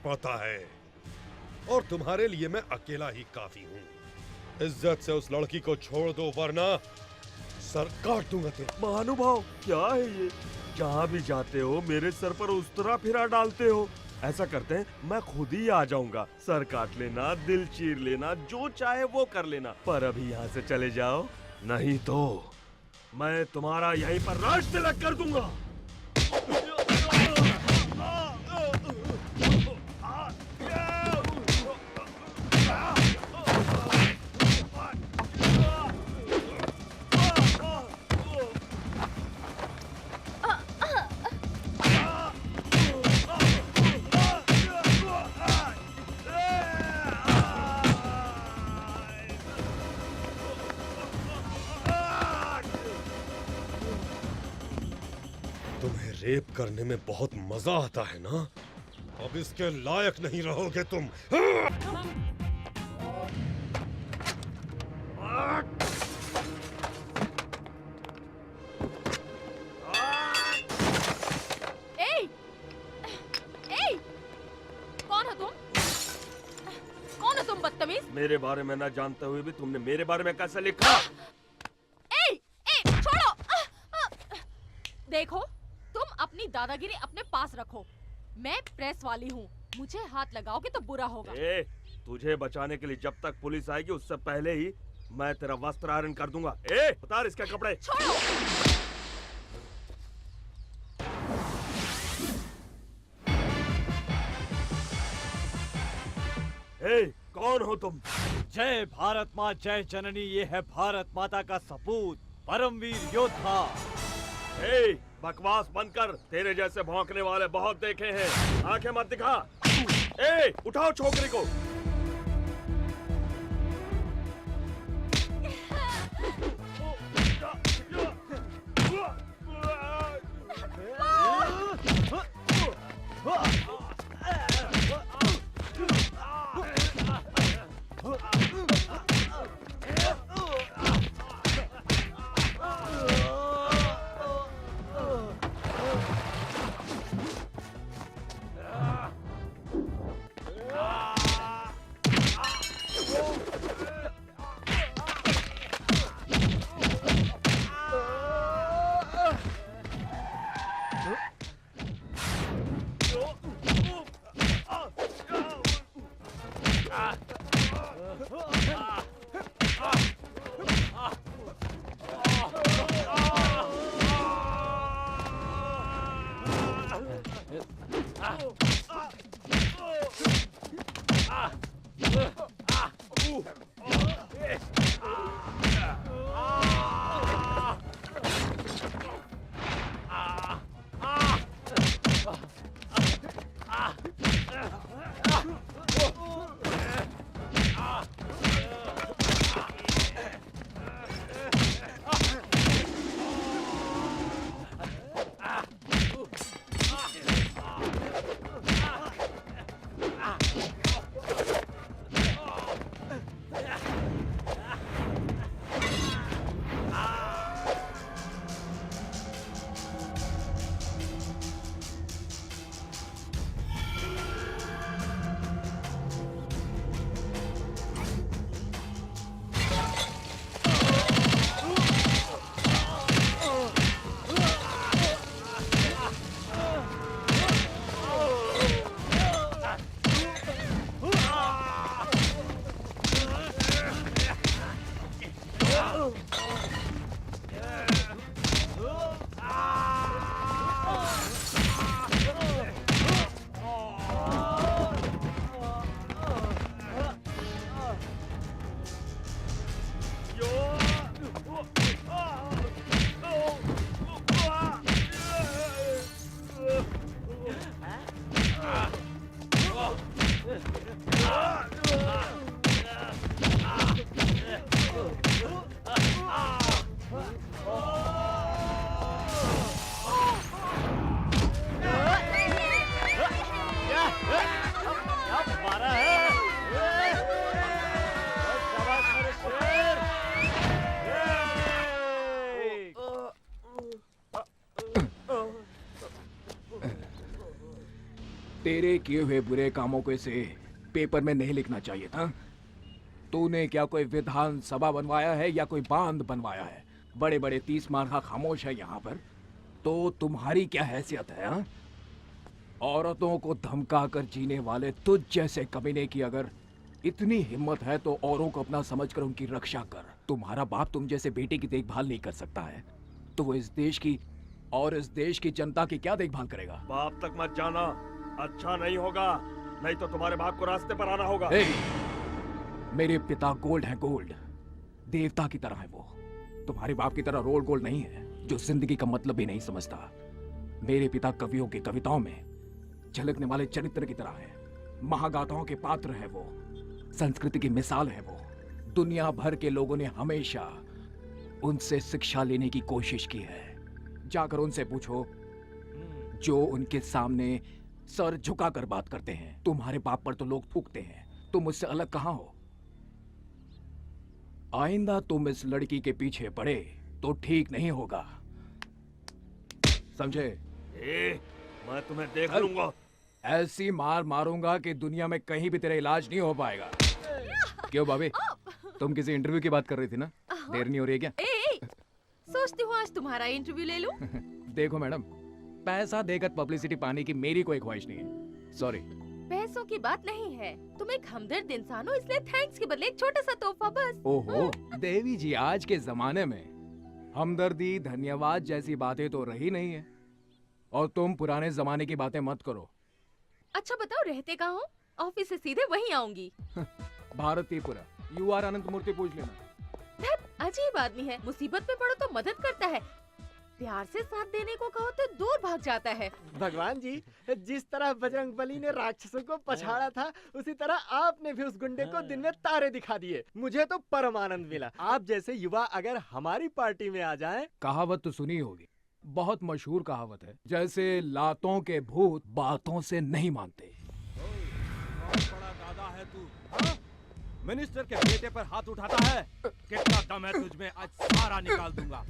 पाता है और तुम्हारे लिए मैं अकेला ही काफी हूँ। इज्जत से उस लड़की को छोड़ दो वरना सर काट दूंगा तेरा। महानुभाव, क्या है ये? जहाँ भी जाते हो मेरे सर पर उस तरह फिरा डालते हो। ऐसा करते हैं, मैं खुद ही आ जाऊंगा। सर काट लेना, दिल चीर लेना, जो चाहे वो कर लेना, पर अभी यहाँ से चले जाओ, नहीं तो मैं तुम्हारा यहीं पर राज तिलक कर दूंगा। तुम्हें रेप करने में बहुत मजा आता है ना? अब इसके लायक नहीं रहोगे तुम। कौन हो तुम? कौन हो तुम बदतमीज? मेरे बारे में ना जानते हुए भी तुमने मेरे बारे में कैसे लिखा? छोड़ो! देखो, तुम अपनी दादागिरी अपने पास रखो। मैं प्रेस वाली हूँ, मुझे हाथ लगाओगे तो बुरा होगा। तुझे बचाने के लिए जब तक पुलिस आएगी उससे पहले ही मैं तेरा वस्त्र आयरन कर दूंगा। उतार इसके कपड़े। छोड़ो! कौन हो तुम? जय भारत माँ जय जननी, ये है भारत माता का सपूत, परमवीर योद्धा। बकवास बंद कर, तेरे जैसे भौंकने वाले बहुत देखे हैं। आंखें मत दिखा। उठाओ छोकरी को। तेरे किए हुए बुरे कामों को इसे पेपर में नहीं लिखना चाहिए था। तूने क्या कोई विधान सभा बनवाया है या कोई बांध बनवाया है? बड़े बड़े 30 मार्का खामोश है यहाँ पर। तो तुम्हारी क्या हैसियत है? हाँ, औरतों को धमका कर जीने वाले तुझ जैसे कमीने की अगर इतनी हिम्मत है तो औरों को अपना समझकर उनकी रक्षा कर। तुम्हारा बाप तुम जैसे बेटे की देखभाल नहीं कर सकता है तो वो इस देश की और इस देश की जनता की क्या देखभाल करेगा? बाप तक मत जाना, अच्छा नहीं होगा, नहीं तो तुम्हारे बाप को रास्ते पर आना होगा। मेरे पिता गोल्ड है, गोल्ड देवता की तरह है वो। तुम्हारे बाप की तरह रोल गोल्ड नहीं है जो जिंदगी का मतलब भी नहीं समझता। मेरे पिता कवियों की कविताओं में झलकने वाले चरित्र की तरह है, महागाथाओं के पात्र है वो, संस्कृति की मिसाल है वो। दुनिया भर के लोगों ने हमेशा उनसे शिक्षा लेने की कोशिश की है। जाकर उनसे पूछो जो उनके सामने सर झुकाकर बात करते हैं। तुम्हारे बाप पर तो लोग थूकते हैं, तुम मुझसे अलग कहां हो? आइंदा तुम इस लड़की के पीछे पड़े तो ठीक नहीं होगा, समझे? मैं तुम्हें देख लूंगा। ऐसी मार मारूंगा कि दुनिया में कहीं भी तेरा इलाज नहीं हो पाएगा। क्यों भाभी, तुम किसी इंटरव्यू की बात कर रही थी ना? देर नहीं हो रही है क्या? सोचती हूँ आज तुम्हारा इंटरव्यू ले लूं। देखो मैडम, पैसा देकर पब्लिसिटी पाने की मेरी कोई ख्वाहिश नहीं है, सॉरी। पैसों की बात नहीं है, तुम एक हमदर्द इंसान हो इसलिए थैंक्स के बदले एक छोटा सा तोहफा बस। ओहो देवी जी, आज के जमाने में हमदर्दी धन्यवाद जैसी बातें तो रही नहीं है और तुम पुराने जमाने की बातें मत करो। अच्छा बताओ रहते कहाँ हो? ऑफिस से सीधे वहीं आऊंगी। भारतीपुरा, यू आर अनंत मूर्ति पूछ लेना। अजीब आदमी है, मुसीबत में पड़ो तो मदद करता है, प्यार से साथ देने को कहो तो दूर भाग जाता है। भगवान जी, जिस तरह बजरंगबली ने राक्षसों को पछाड़ा था उसी तरह आपने भी उस गुंडे को दिन में तारे दिखा दिए। मुझे तो परम आनंद मिला। आप जैसे युवा अगर हमारी पार्टी में आ जाएं। कहावत तो सुनी होगी, बहुत मशहूर कहावत है, जैसे लातों के भूत बातों से नहीं मानते। बड़ा दादा है तू, हाँ? मिनिस्टर के बेटे पर हाथ उठाता है? कितना दम है तुझ में, आज सारा निकाल दूंगा।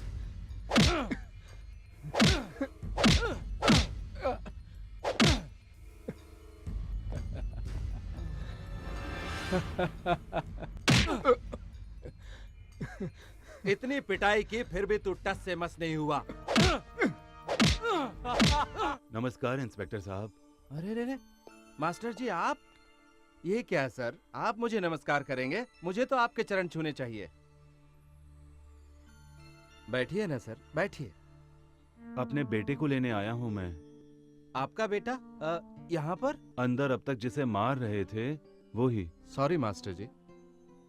इतनी पिटाई की फिर भी तू टस से मस नहीं हुआ। नमस्कार इंस्पेक्टर साहब। अरे रे रे, मास्टर जी आप? ये क्या है सर, आप मुझे नमस्कार करेंगे? मुझे तो आपके चरण छूने चाहिए। बैठिए ना सर, बैठिए। अपने बेटे को लेने आया हूँ मैं। आपका बेटा यहाँ पर? अंदर अब तक जिसे मार रहे थे वो ही। सॉरी मास्टर जी।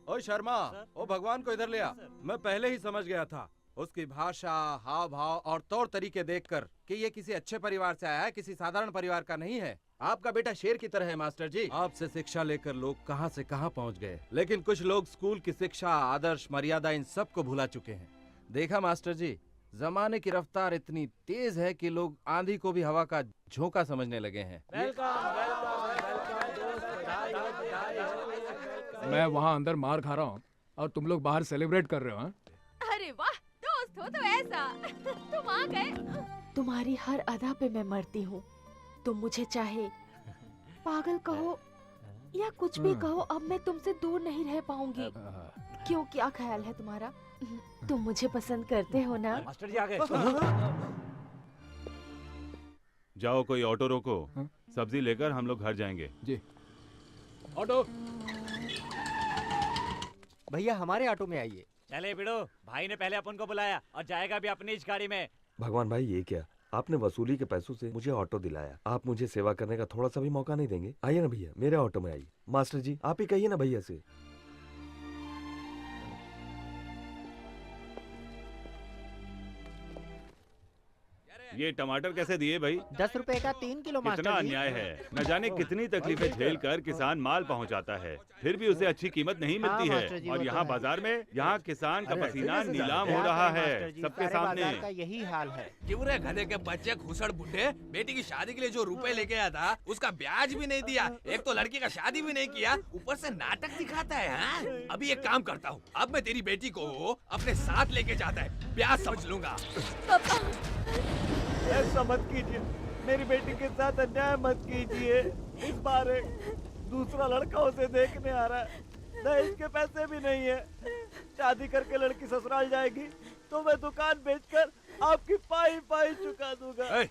ओ शर्मा, ओ भगवान को इधर ले आ। मैं पहले ही समझ गया था, उसकी भाषा, हाव भाव और तौर तरीके देखकर कि ये किसी अच्छे परिवार से आया है, किसी साधारण परिवार का नहीं है। आपका बेटा शेर की तरह है मास्टर जी। आपसे शिक्षा लेकर लोग कहां से कहां पहुंच गए, लेकिन कुछ लोग स्कूल की शिक्षा, आदर्श, मर्यादा इन सब को भुला चुके हैं। देखा मास्टर जी, जमाने की रफ्तार इतनी तेज है कि लोग आंधी को भी हवा का झोंका समझने लगे हैं। मैं वहाँ अंदर मार खा रहा हूँ और तुम लोग बाहर सेलिब्रेट कर रहे हो। हाँ? अरे वाह, दोस्त हो तो ऐसा। तुम आ गए। तुम्हारी हर अदा पे मैं मरती हूँ। तुम मुझे चाहे पागल कहो या कुछ भी कहो, अब मैं तुमसे दूर नहीं रह पाऊंगी। क्यों, क्या ख्याल है तुम्हारा? तुम मुझे पसंद करते हो ना? मास्टर जी आ गए। जाओ कोई ऑटो रोको, सब्जी लेकर हम लोग घर जाएंगे। जी। ऑटो। भैया हमारे ऑटो में आइए। चले बिड़ो, भाई ने पहले अपन को बुलाया और जाएगा भी अपनी इस गाड़ी में। भगवान भाई, ये क्या? आपने वसूली के पैसों से मुझे ऑटो दिलाया, आप मुझे सेवा करने का थोड़ा सा भी मौका नहीं देंगे? आइए ना भैया, मेरे ऑटो में आइए। मास्टर जी आप ही कहिए ना भैया से। ये टमाटर कैसे दिए भाई? 10 रुपए का 3 किलो कितना मास्टर जी। अन्याय है। न जाने कितनी तकलीफें झेल कर किसान माल पहुंचाता है, फिर भी उसे अच्छी कीमत नहीं मिलती मास्टर जी, है। वो और तो यहाँ है। बाजार में, यहाँ किसान का पसीना नीलाम हो रहा है सबके सारे सामने। बाजार का यही हाल है। क्यों रे गधे के बच्चे खुसड़ बुड्ढे, बेटी की शादी के लिए जो रुपए लेके आया था उसका ब्याज भी नहीं दिया। एक तो लड़की का शादी भी नहीं किया, ऊपर से नाटक दिखाता है। हाँ? अभी एक काम करता हूँ, अब मैं तेरी बेटी को अपने साथ लेके जाता है, ब्याज समझ लूंगा। ऐसा मत कीजिए, मेरी बेटी के साथ अन्याय मत कीजिए। इस बार एक दूसरा लड़का उसे देखने आ रहा है, दहेज के पैसे भी नहीं है। शादी करके लड़की ससुराल जाएगी तो मैं दुकान बेचकर आपकी पाई पाई चुका दूंगा।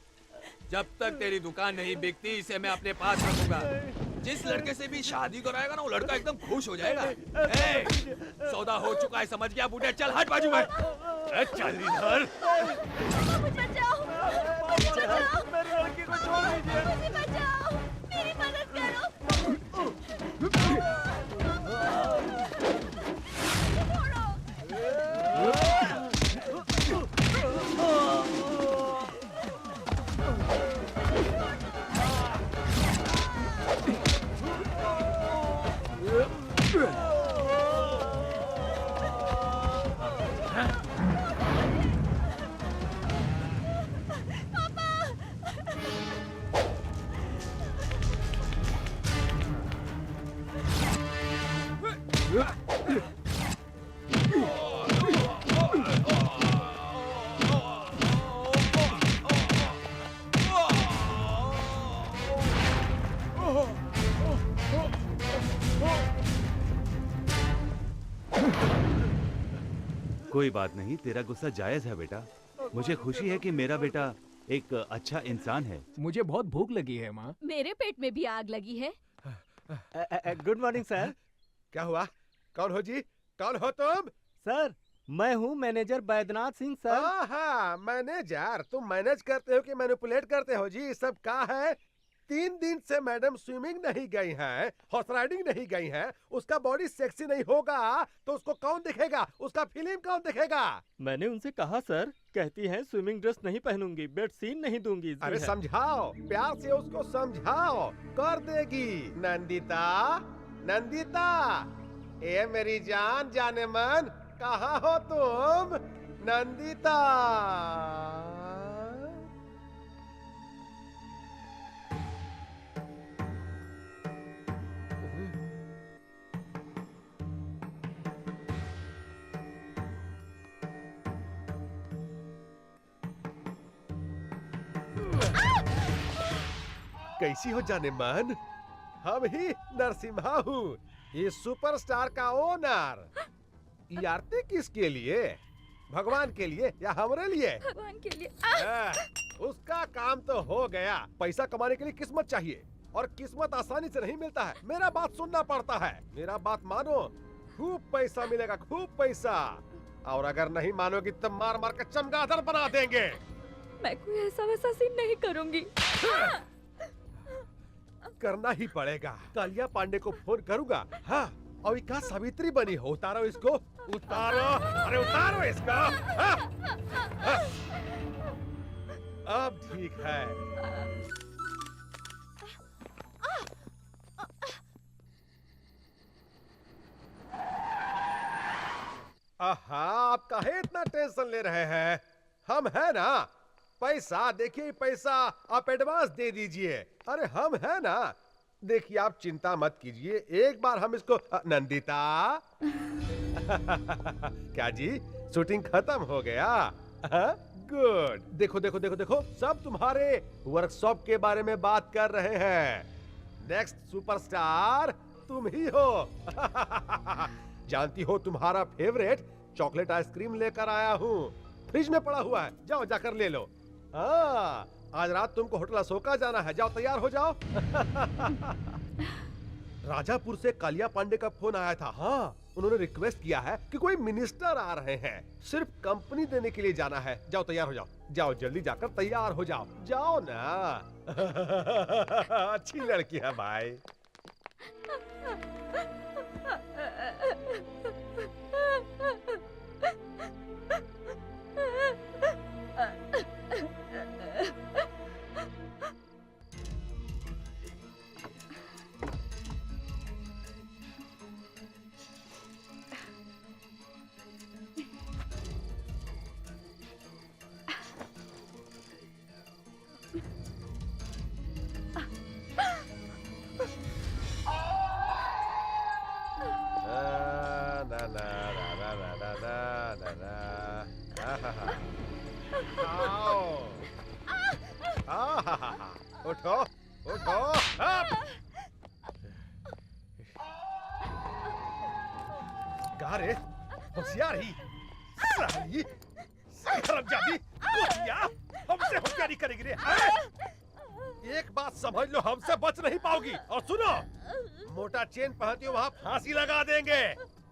जब तक तेरी दुकान नहीं बिकती इसे मैं अपने पास रखूंगा। जिस लड़के से भी शादी कराएगा ना वो लड़का एकदम खुश हो जाएगा। सौदा हो चुका है, समझ गया बूढ़े? चल हट बाजू में। चल इधर। मुझे बचाओ, मुझे बचाओ, मेरी लड़की को छोड़ दीजिए। मुझे बचाओ, मेरी मदद करो। कोई बात नहीं, तेरा गुस्सा जायज है बेटा। मुझे खुशी है कि मेरा बेटा एक अच्छा इंसान है। मुझे बहुत भूख लगी है माँ। मेरे पेट में भी आग लगी है। Good morning sir. क्या हुआ? कौन हो जी? कौन हो तुम? सर मैं हूँ मैनेजर बैद्यनाथ सिंह सर। हाँ, मैनेजर। तुम मैनेज करते हो कि मैनिपुलेट करते हो जी? सब क्या है? 3 दिन से मैडम स्विमिंग नहीं गई हैं, हॉर्स राइडिंग नहीं गई हैं। उसका बॉडी सेक्सी नहीं होगा तो उसको कौन देखेगा? उसका फिल्म कौन देखेगा? मैंने उनसे कहा सर, कहती हैं स्विमिंग ड्रेस नहीं पहनूंगी, बेड सीन नहीं दूंगी। अरे समझाओ, प्यार से उसको समझाओ, कर देगी। नंदिता, नंदिता, ए मेरी जान जाने मन, कहाँ हो तुम? नंदिता। कैसी हो जाने मन? हम ही नरसिम्हा हूँ, ये सुपरस्टार का ओनर। ये आरती किसके लिए? भगवान के लिए या हमरे लिए? भगवान के लिए। उसका काम तो हो गया। पैसा कमाने के लिए किस्मत चाहिए और किस्मत आसानी से नहीं मिलता है। मेरा बात सुनना पड़ता है। मेरा बात मानो, खूब पैसा मिलेगा, खूब पैसा। और अगर नहीं मानोगी तो मार मार कर चमगादड़ बना देंगे। मैं कोई ऐसा वैसा सीन नहीं करूंगी। करना ही पड़ेगा। कालिया पांडे को फोन करूंगा। हाँ, और क्या सावित्री बनी हो? उतारो इसको, उतारो। अरे उतारो इसको। हाँ? हाँ? अब ठीक है। आहा, आप काहे इतना टेंशन ले रहे हैं? हम है ना। पैसा देखिए, पैसा आप एडवांस दे दीजिए। अरे हम है ना। देखिए आप चिंता मत कीजिए, एक बार हम इसको नंदिता। क्या जी, शूटिंग खत्म हो गया? गुड। देखो देखो देखो देखो, सब तुम्हारे वर्कशॉप के बारे में बात कर रहे हैं। नेक्स्ट सुपरस्टार तुम ही हो। जानती हो, तुम्हारा फेवरेट चॉकलेट आइसक्रीम लेकर आया हूँ। फ्रिज में पड़ा हुआ है, जाओ जाकर ले लो। हाँ, आज रात तुमको होटल अशोका जाना है, जाओ तैयार हो जाओ। राजापुर से कालिया पांडे का फोन आया था। हाँ, उन्होंने रिक्वेस्ट किया है कि कोई मिनिस्टर आ रहे हैं, सिर्फ कंपनी देने के लिए जाना है। जाओ तैयार हो जाओ, जाओ जल्दी जाकर तैयार हो जाओ, जाओ ना। अच्छी लड़की है भाई। उठो उठो अब। गारे होशियार ही साली हरामजादी कुतिया हमसे होशियारी करेगी रे हाँ? एक बात समझ लो हमसे बच नहीं पाओगी और सुनो मोटा चेन पहनती हो वहाँ फांसी लगा देंगे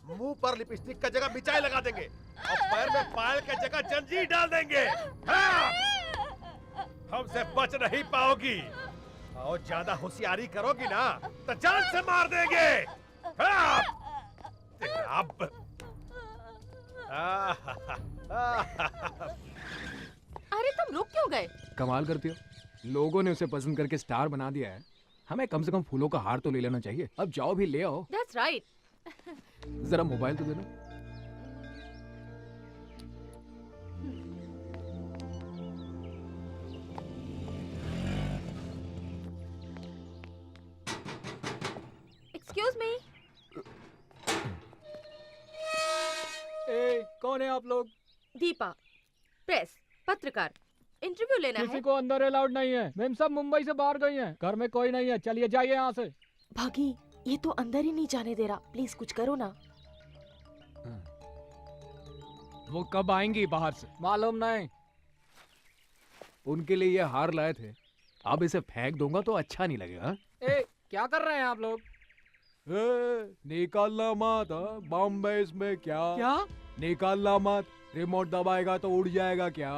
मुंह पर लिपस्टिक का जगह मिठाई लगा देंगे और पैर में पायल की जगह जंजीर डाल देंगे हाँ? हमसे बच नहीं पाओगी और ज्यादा होशियारी करोगी ना तो जान से मार देंगे हाँ? अब अरे तुम रुक क्यों गए? कमाल करती हो, लोगों ने उसे पसंद करके स्टार बना दिया है, हमें कम से कम फूलों का हार तो ले लेना चाहिए। अब जाओ भी ले आओ। That's right. जरा मोबाइल तो दे दो। Excuse me. ए, कौन है आप लोग? दीपा, प्रेस, पत्रकार, इंटरव्यू लेना किसी है। को अंदर अलाउड नहीं है। मैम सब मुंबई से बाहर गई हैं। घर में कोई नहीं है। चलिए जाइए यहाँ से। भागी, ये तो अंदर ही नहीं जाने दे रहा। प्लीज कुछ करो ना। वो कब आएंगी बाहर से? मालूम नहीं। उनके लिए ये हार लाए थे, अब इसे फेंक दूंगा तो अच्छा नहीं लगेगा। ए, क्या कर रहे हैं आप लोग? निकालना मत, बॉम्बे इसमें क्या? क्या? निकालना मत, रिमोट दबाएगा तो उड़ जाएगा क्या?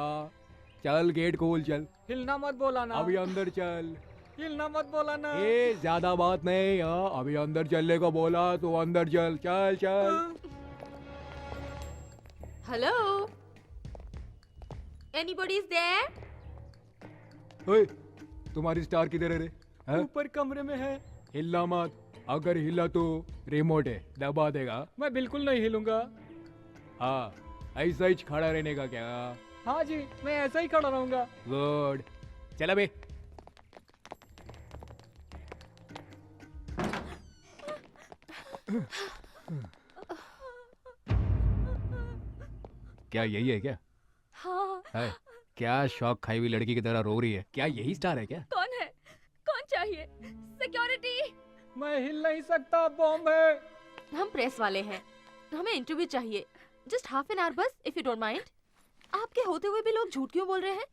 चल गेट खोल चल। हिलना मत बोला ना। अभी अंदर चल। हिलना मत बोला ना। ए ज्यादा बात नहीं, हाँ अभी अंदर चलने को बोला तो अंदर चल। चल चल। Hello, anybody is there? ओए, तुम्हारी स्टार किधर है रे? हैं? ऊपर कमरे में है। हिलना मत, अगर हिला तो रिमोट है दबा देगा। मैं बिल्कुल नहीं हिलूंगा। हाँ ऐसा ही खड़ा रहने का क्या? हाँ जी, मैं ऐसा ही खड़ा रहूंगा। गुड, चल अबे। क्या यही है क्या? हाँ। है क्या? शौक खाई हुई लड़की की तरह रो रही है। क्या यही स्टार है क्या? कौन है? कौन चाहिए? सिक्योरिटी। मैं हिल नहीं सकता, बॉम्ब है। हम प्रेस वाले हैं, हमें इंटरव्यू चाहिए। जस्ट हाफ एन आवर बस, इफ यू डोंट माइंड। आपके होते हुए भी लोग झूठ क्यों बोल रहे हैं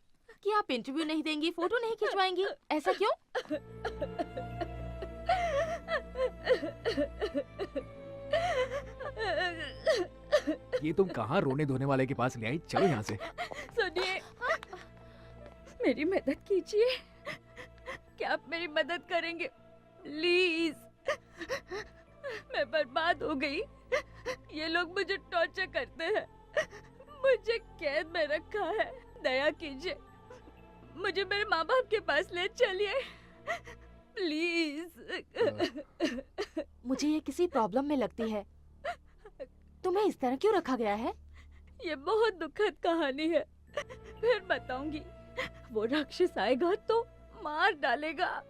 कि आप इंटरव्यू नहीं देंगी, फोटो नहीं खिंचवाएंगी? ऐसा क्यों? ये तुम कहाँ रोने धोने वाले के पास ले आई? चलो यहाँ से। सुनिए, मेरी मदद कीजिए। क्या आप मेरी मदद करेंगे प्लीज? मैं बर्बाद हो गई। ये लोग मुझे टॉर्चर करते हैं, मुझे कैद में रखा है। दया कीजिए, मुझे मेरे माँ बाप के पास ले चलिए प्लीज। मुझे ये किसी प्रॉब्लम में लगती है। तुम्हें इस तरह क्यों रखा गया है? ये बहुत दुखद कहानी है, फिर बताऊंगी। वो राक्षस आएगा तो मार डालेगा।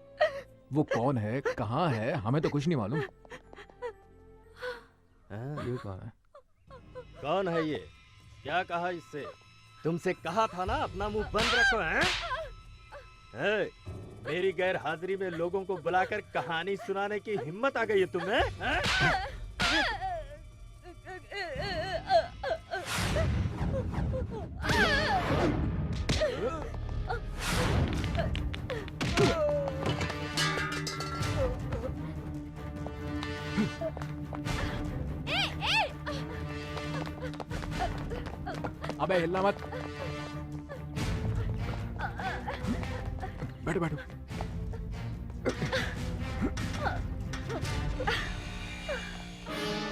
वो कौन है, कहाँ है? हमें तो कुछ नहीं मालूम। ये कौन है? कौन है ये? क्या कहा इससे? तुमसे कहा था ना अपना मुंह बंद रखो। हैं? मेरी गैर हाजिरी में लोगों को बुलाकर कहानी सुनाने की हिम्मत आ गई है तुम्हें? अबे हिलना मत। बैठो बैठो।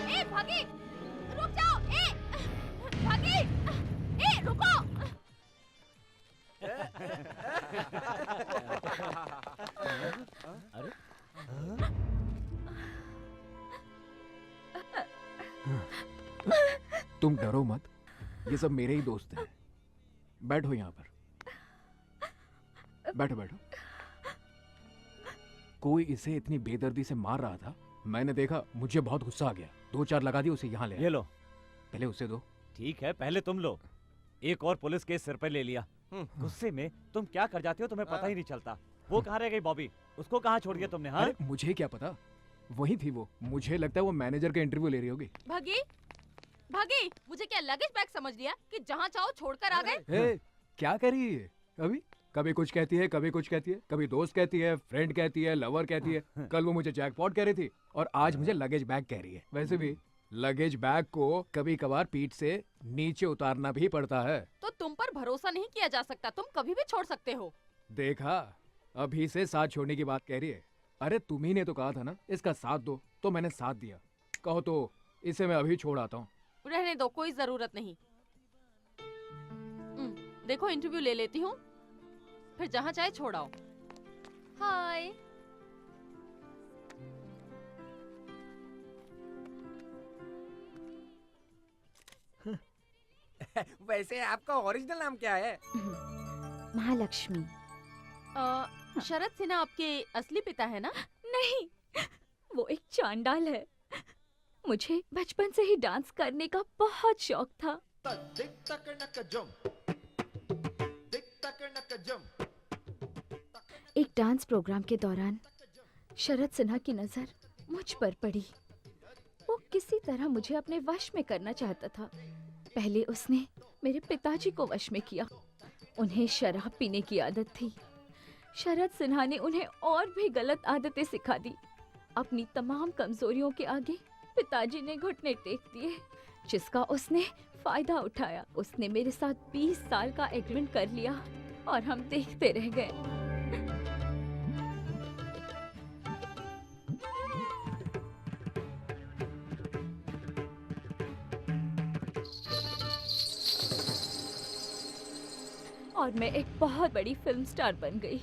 ए भागी, रुक जाओ। ए भागी, ए रुको। अरे तुम डरो मत, ये सब मेरे ही दोस्त हैं। बैठो यहाँ पर, बैठो बैठो। कोई इसे इतनी बेदर्दी से मार रहा था, मैंने देखा, मुझे बहुत गुस्सा आ गया। 2-4 लगा दिए, उसे यहाँ ले आए। ये लो। पहले उसे दो। ठीक है, पहले तुम लो। एक और पुलिस केस सिर पर ले लिया। गुस्से में तुम क्या कर जाते हो तुम्हें पता ही नहीं चलता। वो कहाँ रह गई बॉबी? उसको कहाँ छोड़ दिया तुमने? हाँ, अरे मुझे क्या पता, वही थी वो। मुझे लगता है वो मैनेजर का इंटरव्यू ले रही होगी। भागी भागी, मुझे क्या लगेज बैग समझ लिया कि जहाँ चाहो छोड़कर आ गए? ए, क्या कर रही है अभी? कभी कुछ कहती है, कभी कुछ कहती है, कभी दोस्त कहती है, फ्रेंड कहती है, लवर कहती है। कल वो मुझे जैकपॉट कह रही थी और आज मुझे लगेज बैग कह रही है। वैसे भी लगेज बैग को कभी कभार पीठ से नीचे उतारना भी पड़ता है। तो तुम पर भरोसा नहीं किया जा सकता, तुम कभी भी छोड़ सकते हो। देखा, अभी से साथ छोड़ने की बात कह रही है। अरे तुम ही ने तो कहा था ना इसका साथ दो, तो मैंने साथ दिया। कहो तो इसे मैं अभी छोड़ आता हूँ। रहने दो, कोई जरूरत नहीं। देखो इंटरव्यू ले लेती हूँ, फिर जहाँ चाहे छोड़ाओ। हाय। वैसे आपका ओरिजिनल नाम क्या है? महालक्ष्मी। शरद सिन्हा आपके असली पिता है ना? नहीं, वो एक चांडाल है। मुझे बचपन से ही डांस करने का बहुत शौक था। एक डांस प्रोग्राम के दौरान शरद सिन्हा की नजर मुझ पर पड़ी। वो किसी तरह मुझे अपने वश में करना चाहता था। पहले उसने मेरे पिताजी को वश में किया। उन्हें शराब पीने की आदत थी। शरद सिन्हा ने उन्हें और भी गलत आदतें सिखा दी। अपनी तमाम कमजोरियों के आगे पिताजी ने घुटने टेक दिए, जिसका उसने फायदा उठाया। उसने मेरे साथ 20 साल का एग्रीमेंट कर लिया और हम देखते रह गए। और मैं एक बहुत बड़ी फिल्म स्टार बन गई।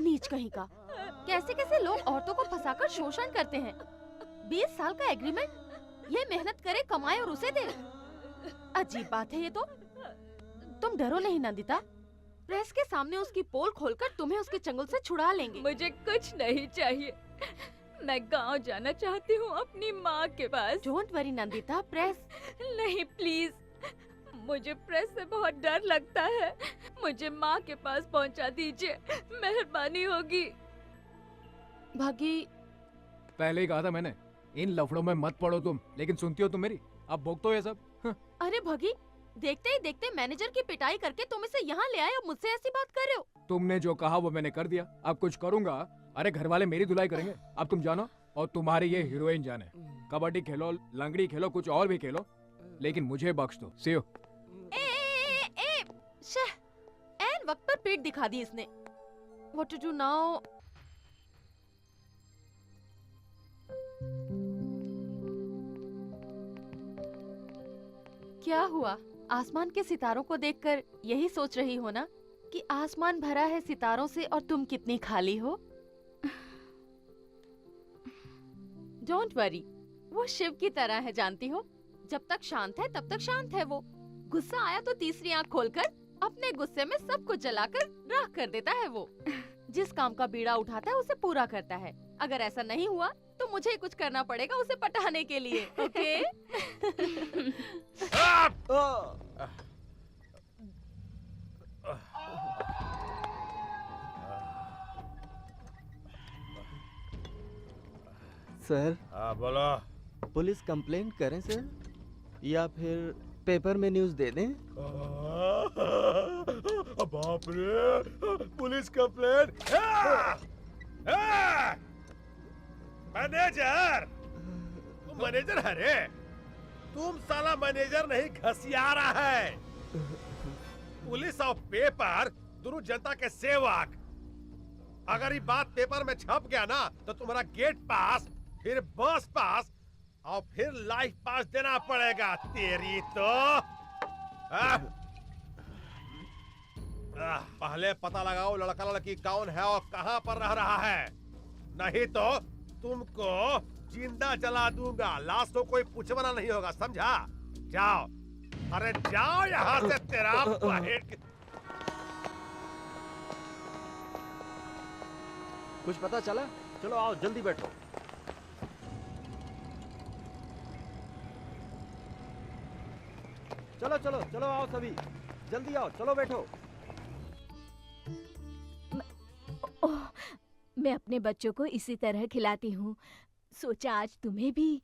नीच कहीं का, कैसे कैसे लोग औरतों को फंसाकर शोषण करते हैं। 20 साल का एग्रीमेंट, ये मेहनत करे, कमाए और उसे दे। अजीब बात है ये तो। तुम डरो नहीं नंदिता, प्रेस के सामने उसकी पोल खोलकर तुम्हें उसके चंगुल से छुड़ा लेंगे। मुझे कुछ नहीं चाहिए, मैं गांव जाना चाहती हूँ अपनी माँ के पास। डोंट वरी नंदिता, प्रेस नहीं प्लीज, मुझे प्रेस से बहुत डर लगता है। मुझे माँ के पास पहुँचा दीजिए, मेहरबानी होगी। भागी, पहले ही कहा था मैंने, इन लफड़ों में मत पड़ो तुम, लेकिन सुनती हो तुम मेरी? अब भोगतो ये सब। अरे भागी, देखते ही देखते मैनेजर की पिटाई करके तुम इसे यहाँ ले आए और मुझसे ऐसी बात कर रहे हो। तुमने जो कहा वो मैंने कर दिया, अब कुछ करूंगा। अरे घर वाले मेरी धुलाई करेंगे। अब तुम जानो और तुम्हारी ये हीरोइन जाने। कबड्डी खेलो, लंगड़ी खेलो, कुछ और भी खेलो, लेकिन मुझे बख्श दो। सी यू। एन वक्त पर पीठ दिखा दी इसने। What to do now? क्या हुआ? आसमान के सितारों को देखकर यही सोच रही हो ना कि आसमान भरा है सितारों से और तुम कितनी खाली हो? डोंट वरी, वो शिव की तरह है, जानती हो। जब तक शांत है तब तक शांत है वो। गुस्सा आया तो तीसरी आंख खोलकर अपने गुस्से में सब कुछ जलाकर राख कर देता है वो। जिस काम का बीड़ा उठाता है उसे पूरा करता है। अगर ऐसा नहीं हुआ तो मुझे ही कुछ करना पड़ेगा उसे पटाने के लिए। ओके? सर, हाँ बोलो। पुलिस कंप्लेंट करें सर, या फिर पेपर में न्यूज़ दे दें? बाप रे, पुलिस कंप्लेंट। मैनेजर, तुम मैनेजर है रे? तुम साला मैनेजर नहीं, घसियारा है। पुलिस और पेपर दोनों जनता के सेवक। अगर ये बात पेपर में छप गया ना तो तुम्हारा गेट पास, फिर बस पास और फिर लाइफ पास देना पड़ेगा। तेरी तो पहले पता लगाओ लड़का लड़की कौन है और कहां पर रह रहा है, नहीं तो तुमको जिंदा जला दूंगा। लाश को कोई पूछवाना नहीं होगा, समझा? जाओ, अरे जाओ यहाँ से। तेरा कुछ पता चला? चलो आओ, जल्दी बैठो। चलो चलो चलो, आओ सभी, जल्दी आओ, चलो बैठो। ओह, मैं अपने बच्चों को इसी तरह खिलाती हूँ। सोचा आज तुम्हें भी।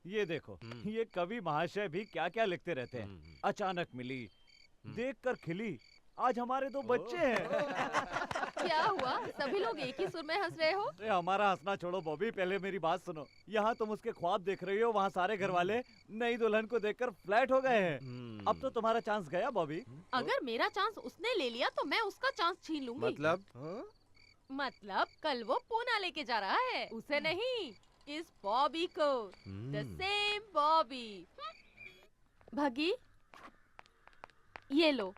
ये देखो, ये कवि महाशय भी क्या क्या लिखते रहते हैं। अचानक मिली, देखकर खिली, आज हमारे दो बच्चे हैं। क्या हुआ? सभी लोग एक ही सुर में हंस रहे हो? अरे हमारा हंसना छोड़ो बॉबी, पहले मेरी बात सुनो। यहाँ तुम उसके ख्वाब देख रही हो, वहाँ सारे घर वाले नई दुल्हन को देखकर फ्लैट हो गए हैं। अब तो तुम्हारा चांस गया बॉबी। अगर मेरा चांस उसने ले लिया तो मैं उसका चांस छीन लूंगी। मतलब कल वो पूना लेके जा रहा है, उसे नहीं, इस बॉबी को। The same Bobby. भगी, ये लो,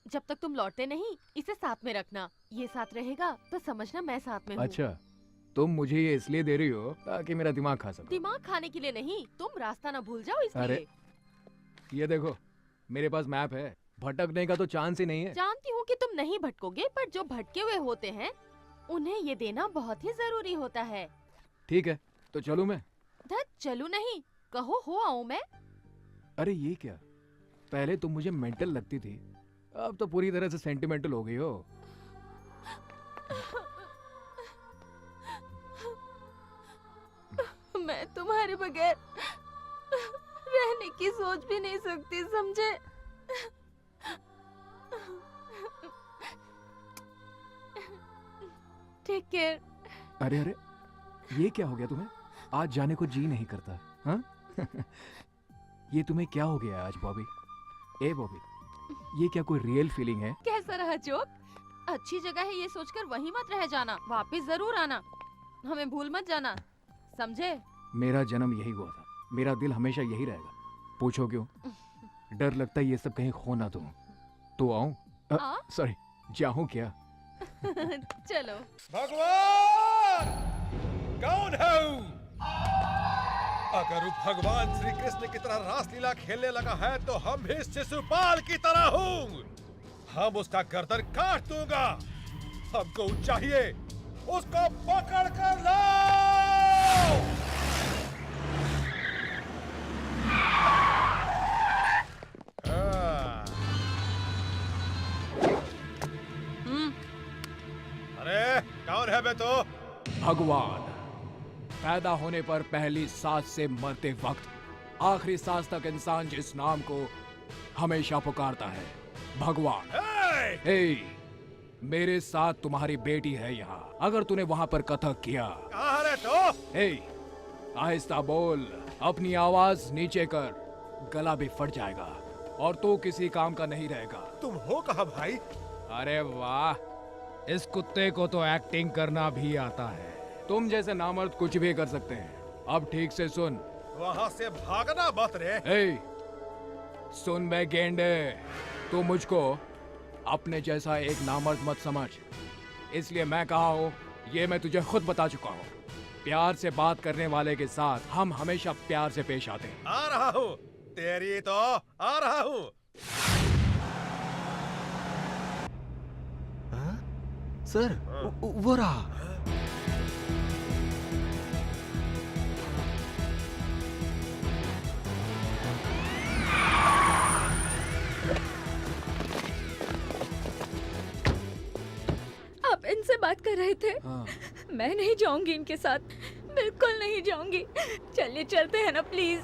जब तक तुम लौटते नहीं इसे साथ में रखना। ये साथ रहेगा तो समझना मैं साथ में हूँ। अच्छा, तुम मुझे ये इसलिए दे रही हो ताकि मेरा दिमाग खा सको? दिमाग खाने के लिए नहीं, तुम रास्ता ना भूल जाओ इसलिए। अरे ये देखो, मेरे पास मैप है, भटकने का तो चांस ही नहीं है। जानती हूँ कि तुम नहीं भटकोगे, पर जो भटके हुए होते हैं उन्हें ये देना बहुत ही जरूरी होता है। ठीक है, तो चलूं मैं? धत, चलू नहीं, कहो हो आऊं मैं। अरे ये क्या, पहले तुम मुझे मेंटल लगती थी, अब तो पूरी तरह से सेंटिमेंटल हो गई हो। मैं तुम्हारे बगैर रहने की सोच भी नहीं सकती, समझे? Take care. अरे अरे, ये क्या हो गया तुम्हें? आज जाने को जी नहीं करता, हाँ? ये तुम्हें क्या हो गया आज बॉबी? ए बॉबी, ये क्या कोई रियल फीलिंग है? कैसा रहा जोक? अच्छी जगह है ये सोचकर वहीं मत रह जाना, वापस जरूर आना, हमें भूल मत जाना, समझे? मेरा जन्म यही हुआ था, मेरा दिल हमेशा यही रहेगा। पूछो क्यों? डर लगता है ये सब कहीं खो ना दूं। तो आऊं? सॉरी, जाऊं क्या? चलो। भगवान कौन है? अगर भगवान श्री कृष्ण की तरह रासलीला खेलने लगा है तो हम भी शिशुपाल की तरह हूँ। हम उसका गर्दन काट दूंगा। हमको चाहिए, उसको पकड़ कर लाओ। अरे कौन है बे तो? भगवान। पैदा होने पर पहली सांस से मरते वक्त आखिरी सांस तक इंसान जिस नाम को हमेशा पुकारता है, भगवान। हे, मेरे साथ तुम्हारी बेटी है यहाँ। अगर तूने वहाँ पर कथक किया, कहाँ रे तो? हे, आहिस्ता बोल, अपनी आवाज नीचे कर, गला भी फट जाएगा और तू किसी काम का नहीं रहेगा। तुम हो कहाँ भाई? अरे वाह, इस कुत्ते को तो एक्टिंग करना भी आता है। तुम जैसे नामर्द कुछ भी कर सकते हैं। अब ठीक से सुन। वहाँ से भागना मत रे। ए, सुन बे गेंडे, तू मुझको अपने जैसा एक नामर्द मत समझ। इसलिए मैं कहा हूँ, ये मैं तुझे खुद बता चुका हूँ। प्यार से बात करने वाले के साथ हम हमेशा प्यार से पेश आते हैं। आ रहा हूँ, तेरी तो आ रहा हूँ। सर, वो रहा। आप इनसे बात कर रहे थे? हाँ। मैं नहीं जाऊंगी इनके साथ, बिल्कुल नहीं जाऊंगी। चलिए चलते हैं ना प्लीज।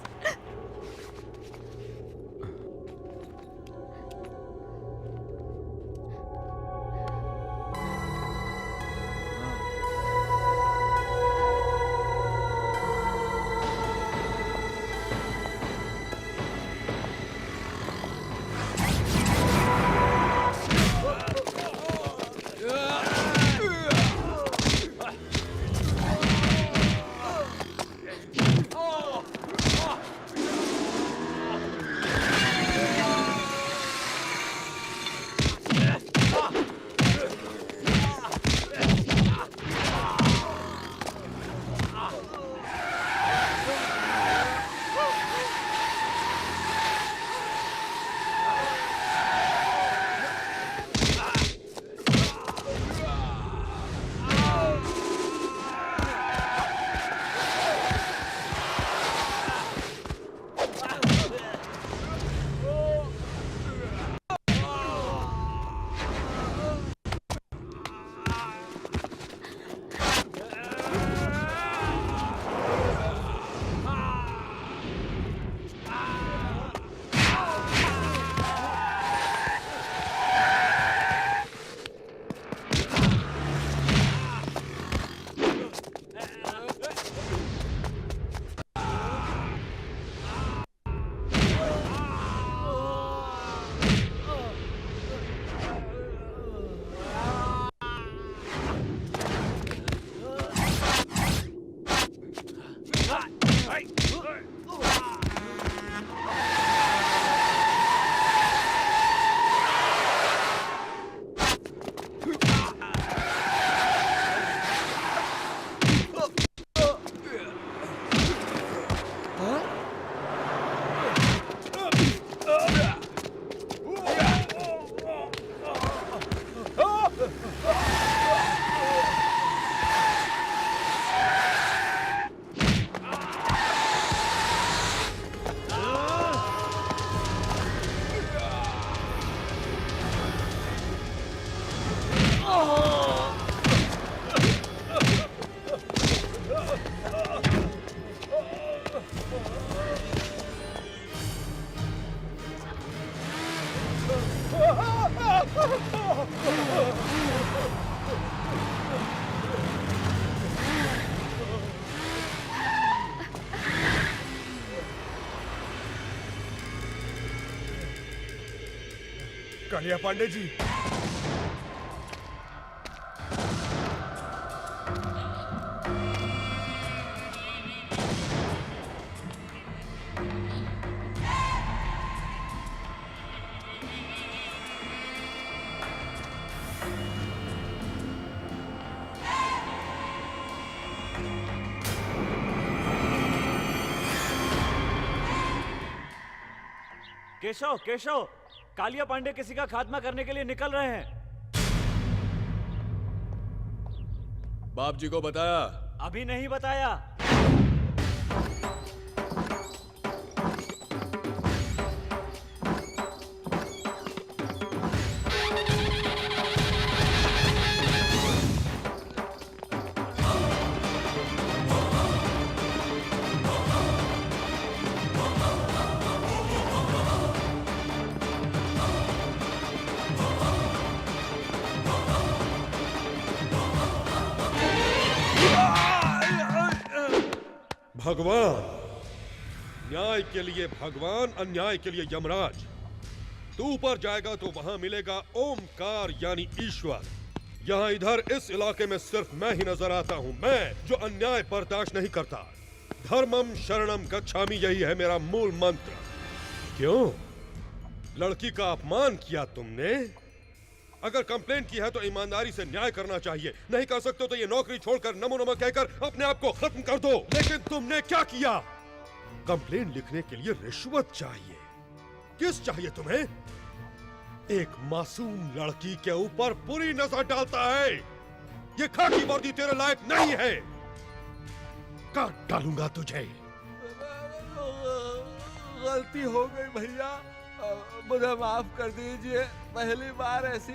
कालिया पांडे जी, केशव केशव, कालिया पांडे किसी का खात्मा करने के लिए निकल रहे हैं। बाप जी को बताया? अभी नहीं बताया। भगवान, न्याय के लिए भगवान, अन्याय के लिए यमराज। तू ऊपर जाएगा तो वहां मिलेगा ओमकार यानी ईश्वर। यहाँ इधर इस इलाके में सिर्फ मैं ही नजर आता हूँ, मैं जो अन्याय बर्दाश्त नहीं करता। धर्मम शरणम गच्छामि, यही है मेरा मूल मंत्र। क्यों? लड़की का अपमान किया तुमने? अगर कंप्लेंट की है तो ईमानदारी से न्याय करना चाहिए। नहीं कर सकते तो ये नौकरी छोड़कर नमो नमः कहकर अपने आप को खत्म कर दो। लेकिन तुमने क्या किया? कंप्लेंट लिखने के लिए रिश्वत चाहिए। किस चाहिए तुम्हें? एक मासूम लड़की के ऊपर बुरी नजर डालता है। ये खाकी वर्दी तेरे लायक नहीं है। काट डालूंगा तुझे। गलती हो गई भैया, मुझे माफ कर दीजिए। पहली बार ऐसी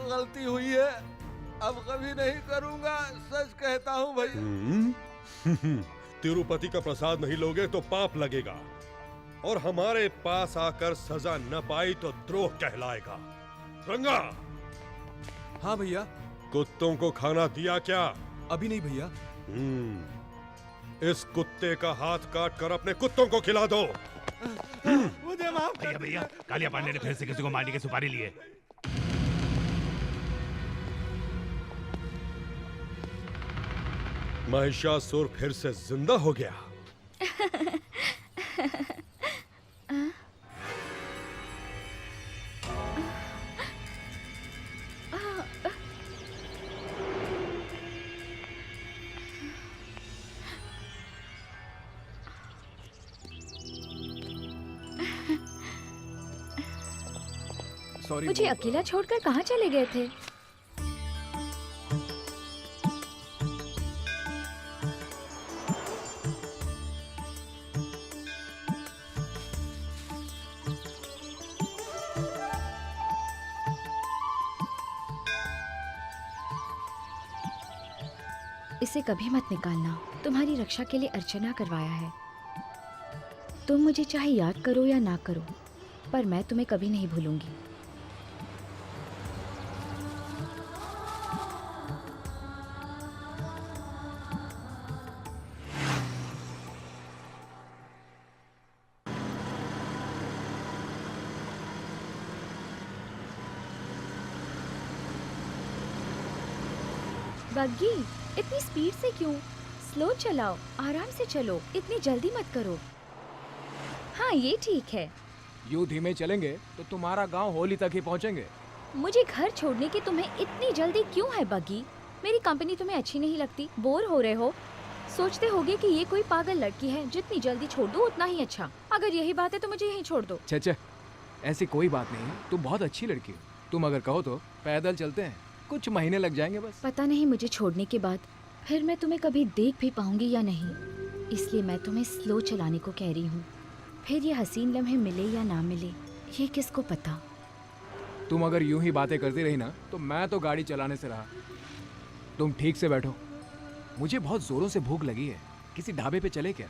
गलती हुई है, अब कभी नहीं करूंगा, सच कहता हूँ भैया। तिरुपति का प्रसाद नहीं लोगे तो पाप लगेगा, और हमारे पास आकर सजा न पाई तो द्रोह कहलाएगा। रंगा। हाँ भैया। कुत्तों को खाना दिया क्या? अभी नहीं भैया। इस कुत्ते का हाथ काट कर अपने कुत्तों को खिला दो। मुझे माफ कर भैया, कालिया पांडे ने फिर से किसी को मारने की सुपारी ली है। महिषासुर फिर से जिंदा हो गया। मुझे अकेला छोड़कर कहाँ चले गए थे? इसे कभी मत निकालना। तुम्हारी रक्षा के लिए अर्चना करवाया है। तुम मुझे चाहे याद करो या ना करो, पर मैं तुम्हें कभी नहीं भूलूंगी। बग्गी, इतनी स्पीड से क्यों? स्लो चलाओ, आराम से चलो, इतनी जल्दी मत करो। हाँ, ये ठीक है। यूं धीमे चलेंगे तो तुम्हारा गांव होली तक ही पहुंचेंगे। मुझे घर छोड़ने की तुम्हें इतनी जल्दी क्यों है बग्गी? मेरी कंपनी तुम्हें अच्छी नहीं लगती? बोर हो रहे हो? सोचते होगे कि ये कोई पागल लड़की है, जितनी जल्दी छोड़ दो उतना ही अच्छा। अगर यही बात है तो मुझे यहीं छोड़ दो। छे, ऐसी कोई बात नहीं, तुम बहुत अच्छी लड़की हो। तुम अगर कहो तो पैदल चलते हैं, कुछ महीने लग जाएंगे बस। पता नहीं मुझे छोड़ने के बाद फिर मैं तुम्हें कभी देख भी पाऊंगी या नहीं, इसलिए मैं तुम्हें स्लो चलाने को कह रही हूँ। फिर ये हसीन लम्हे मिले या ना मिले, ये किसको पता। तुम अगर यूं ही बातें करती रही ना तो मैं तो गाड़ी चलाने से रहा। तुम ठीक से बैठो, मुझे बहुत जोरों से भूख लगी है। किसी ढाबे पे चले क्या?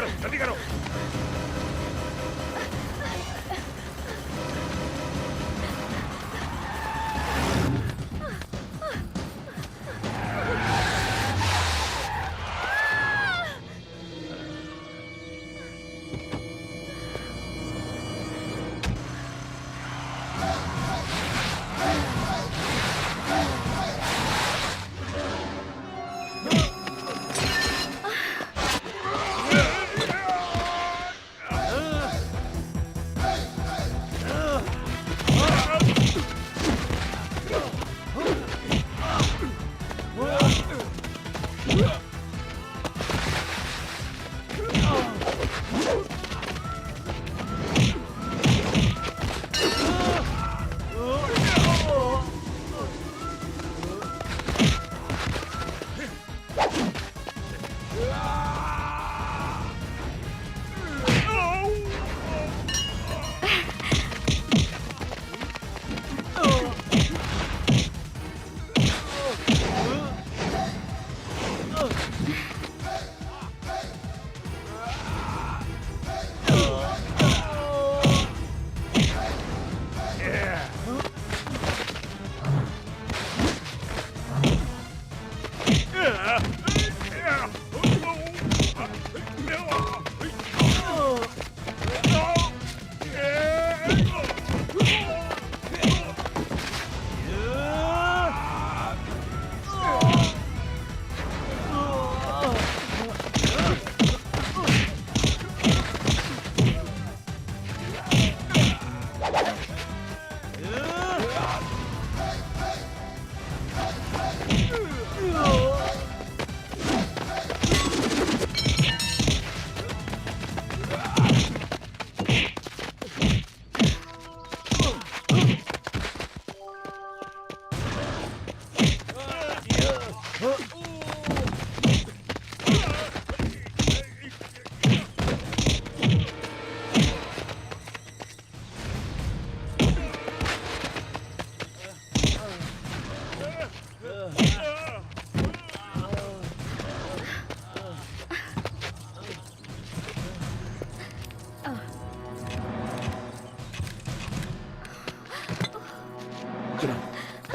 करो जल्दी करो।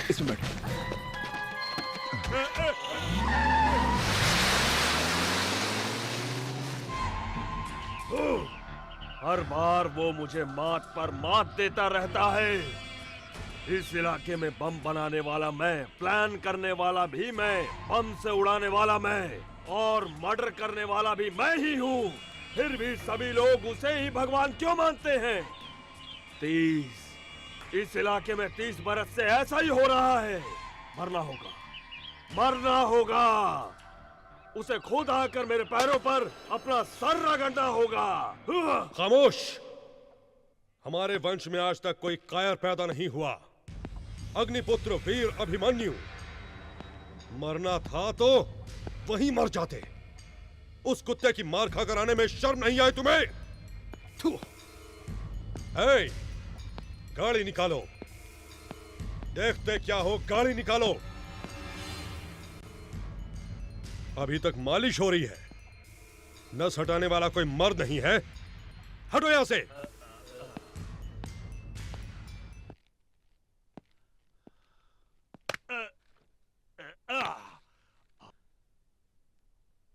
इसमें बैठो। हर बार वो मुझे मात पर मात देता रहता है। इस इलाके में बम बनाने वाला मैं, प्लान करने वाला भी मैं, बम से उड़ाने वाला मैं और मर्डर करने वाला भी मैं ही हूँ। फिर भी सभी लोग उसे ही भगवान क्यों मानते हैं? 30 इस इलाके में 30 बरस से ऐसा ही हो रहा है। मरना होगा, मरना होगा। उसे खुद आकर मेरे पैरों पर अपना सर रगड़ना होगा। खामोश! हमारे वंश में आज तक कोई कायर पैदा नहीं हुआ। अग्निपुत्र वीर अभिमन्यु मरना था तो वहीं मर जाते। उस कुत्ते की मार खाकर आने में शर्म नहीं आई तुम्हें? ए, गाड़ी निकालो। देखते क्या हो, गाड़ी निकालो। अभी तक मालिश हो रही है। नस हटाने वाला कोई मर्द नहीं है। हटो यहां से।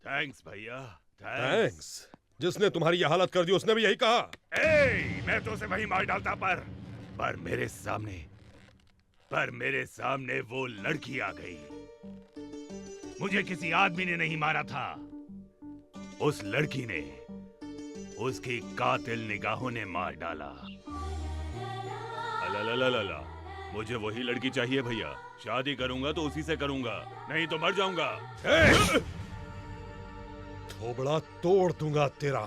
थैंक्स भैया, थैंक्स। जिसने तुम्हारी यह हालत कर दी उसने भी यही कहा। मैं तो उसे वही मार डालता पर मेरे सामने वो लड़की आ गई। मुझे किसी आदमी ने नहीं मारा था, उस लड़की ने, उसकी कातिल निगाहों ने मार डाला। अला, मुझे वही लड़की चाहिए भैया। शादी करूंगा तो उसी से करूंगा, नहीं तो मर जाऊंगा। थोबड़ा तोड़ दूंगा तेरा।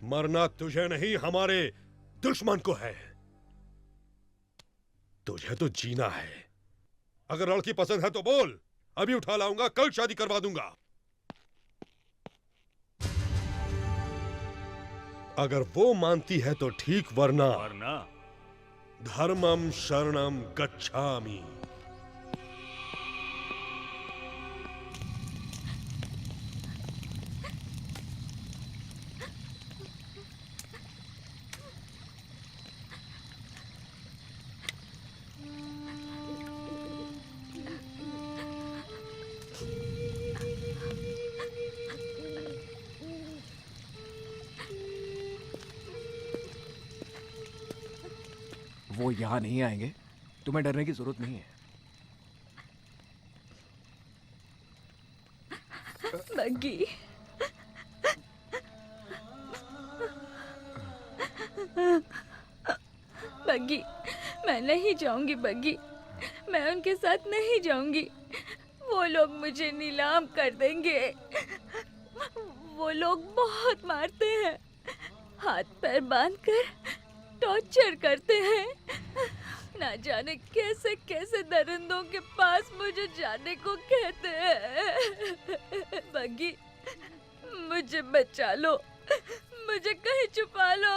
मरना तुझे नहीं हमारे दुश्मन को है। तुझे तो जीना है। अगर लड़की पसंद है तो बोल, अभी उठा लाऊंगा, कल शादी करवा दूंगा। अगर वो मानती है तो ठीक, वरना धर्मम शरणम गच्छामि। वो यहाँ नहीं आएंगे। तुम्हें डरने की जरूरत नहीं है। बग्गी, बग्गी, मैं नहीं जाऊंगी बग्गी, मैं उनके साथ नहीं जाऊंगी। वो लोग मुझे नीलाम कर देंगे। वो लोग बहुत मारते हैं, हाथ पैर बांधकर टॉर्चर करते हैं। ना जाने कैसे कैसे दरिंदों के पास मुझे जाने को कहते हैं। बग्गी, मुझे बचा लो, मुझे कहीं छुपा लो।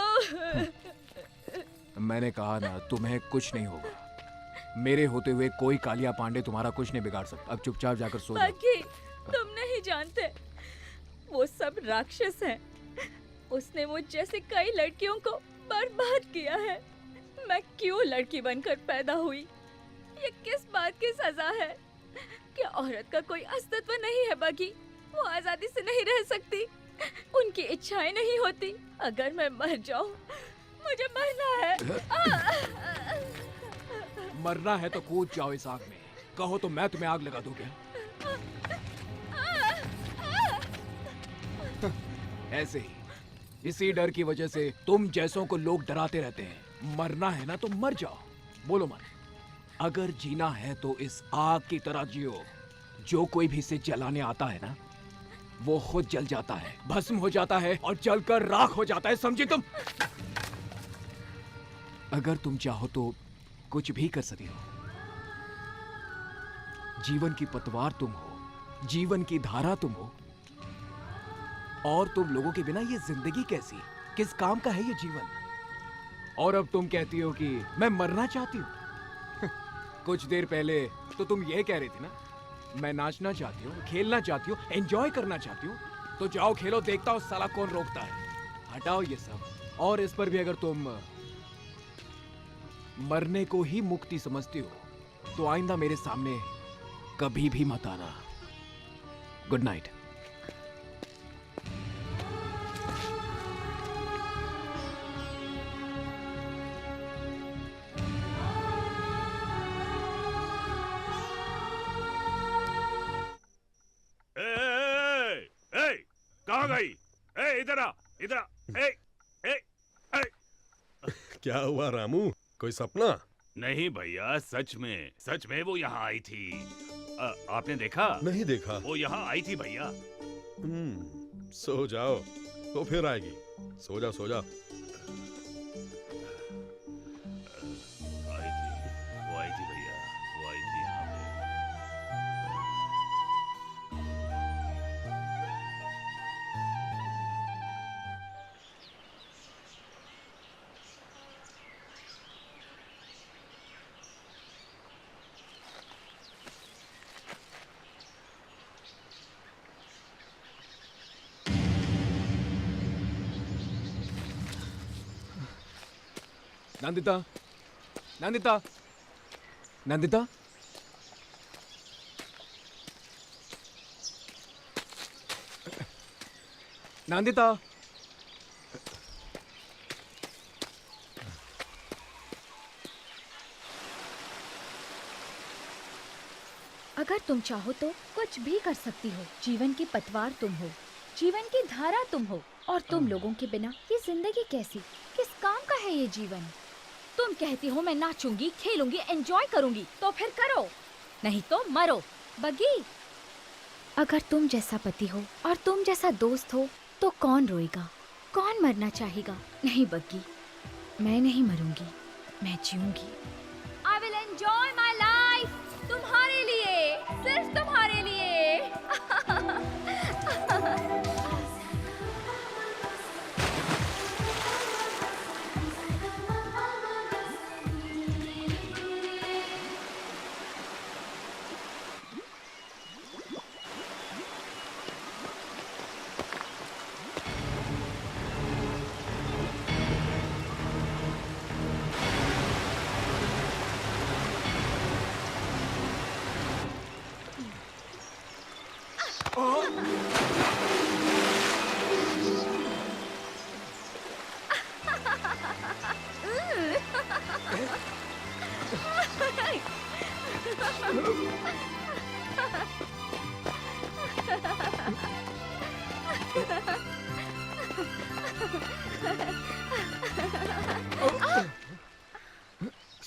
मैंने कहा ना, तुम्हें कुछ नहीं होगा। मेरे होते हुए कोई कालिया पांडे तुम्हारा कुछ नहीं बिगाड़ सकता। अब चुपचाप जाकर सो जाओ। बग्गी, तुम नहीं जानते, वो सब राक्षस हैं। उसने मुझ जैसे कई लड़कियों को बर्बाद किया है। मैं क्यों लड़की बनकर पैदा हुई? ये किस बात की सजा है? क्या औरत का कोई अस्तित्व नहीं है बग्गी? वो आजादी से नहीं रह सकती, उनकी इच्छाएं नहीं होती। अगर मैं मर जाऊं, मुझे मरना है। मरना है तो कूद जाओ इस आग में। कहो तो मैं तुम्हें आग लगा दूं क्या? ऐसे ही, इसी डर की वजह से तुम जैसों को लोग डराते रहते हैं। मरना है ना तो मर जाओ। बोलो मत। अगर जीना है तो इस आग की तरह जियो। जो कोई भी इसे जलाने आता है ना, वो खुद जल जाता है, भस्म हो जाता है और जलकर राख हो जाता है। समझी तुम? अगर तुम चाहो तो कुछ भी कर सकते हो। जीवन की पतवार तुम हो, जीवन की धारा तुम हो। और तुम लोगों के बिना ये जिंदगी कैसी, किस काम का है ये जीवन? और अब तुम कहती हो कि मैं मरना चाहती हूँ। कुछ देर पहले तो तुम ये कह रही थी ना, मैं नाचना चाहती हूँ, खेलना चाहती हूँ, एंजॉय करना चाहती हूँ। तो जाओ खेलो, देखता हूँ साला कौन रोकता है। हटाओ ये सब। और इस पर भी अगर तुम मरने को ही मुक्ति समझती हो तो आइंदा मेरे सामने कभी भी मत आना। Good night. कहाँ गई? इधर आ, इधर आ। क्या हुआ रामू, कोई सपना? नहीं भैया, सच में वो यहाँ आई थी। आपने देखा? नहीं देखा। वो यहाँ आई थी भैया। सो जाओ, तो फिर आएगी। सो जाओ सो जाओ। वो आई थी भैया, वो आई थी यहाँ पे। नंदिता, नंदिता, नंदिता। नंदिता। अगर तुम चाहो तो कुछ भी कर सकती हो। जीवन की पतवार तुम हो, जीवन की धारा तुम हो। और तुम लोगों के बिना ये जिंदगी कैसी, किस काम का है ये जीवन? तुम कहती हो मैं नाचूंगी, खेलूंगी, एंजॉय करूंगी, तो फिर करो, नहीं तो मरो। बग्गी, अगर तुम जैसा पति हो और तुम जैसा दोस्त हो तो कौन रोएगा, कौन मरना चाहेगा? नहीं बग्गी, मैं नहीं मरूंगी, मैं जीऊंगी। I will enjoy my life, तुम्हारे लिए, सिर्फ तुम्हारे लिए।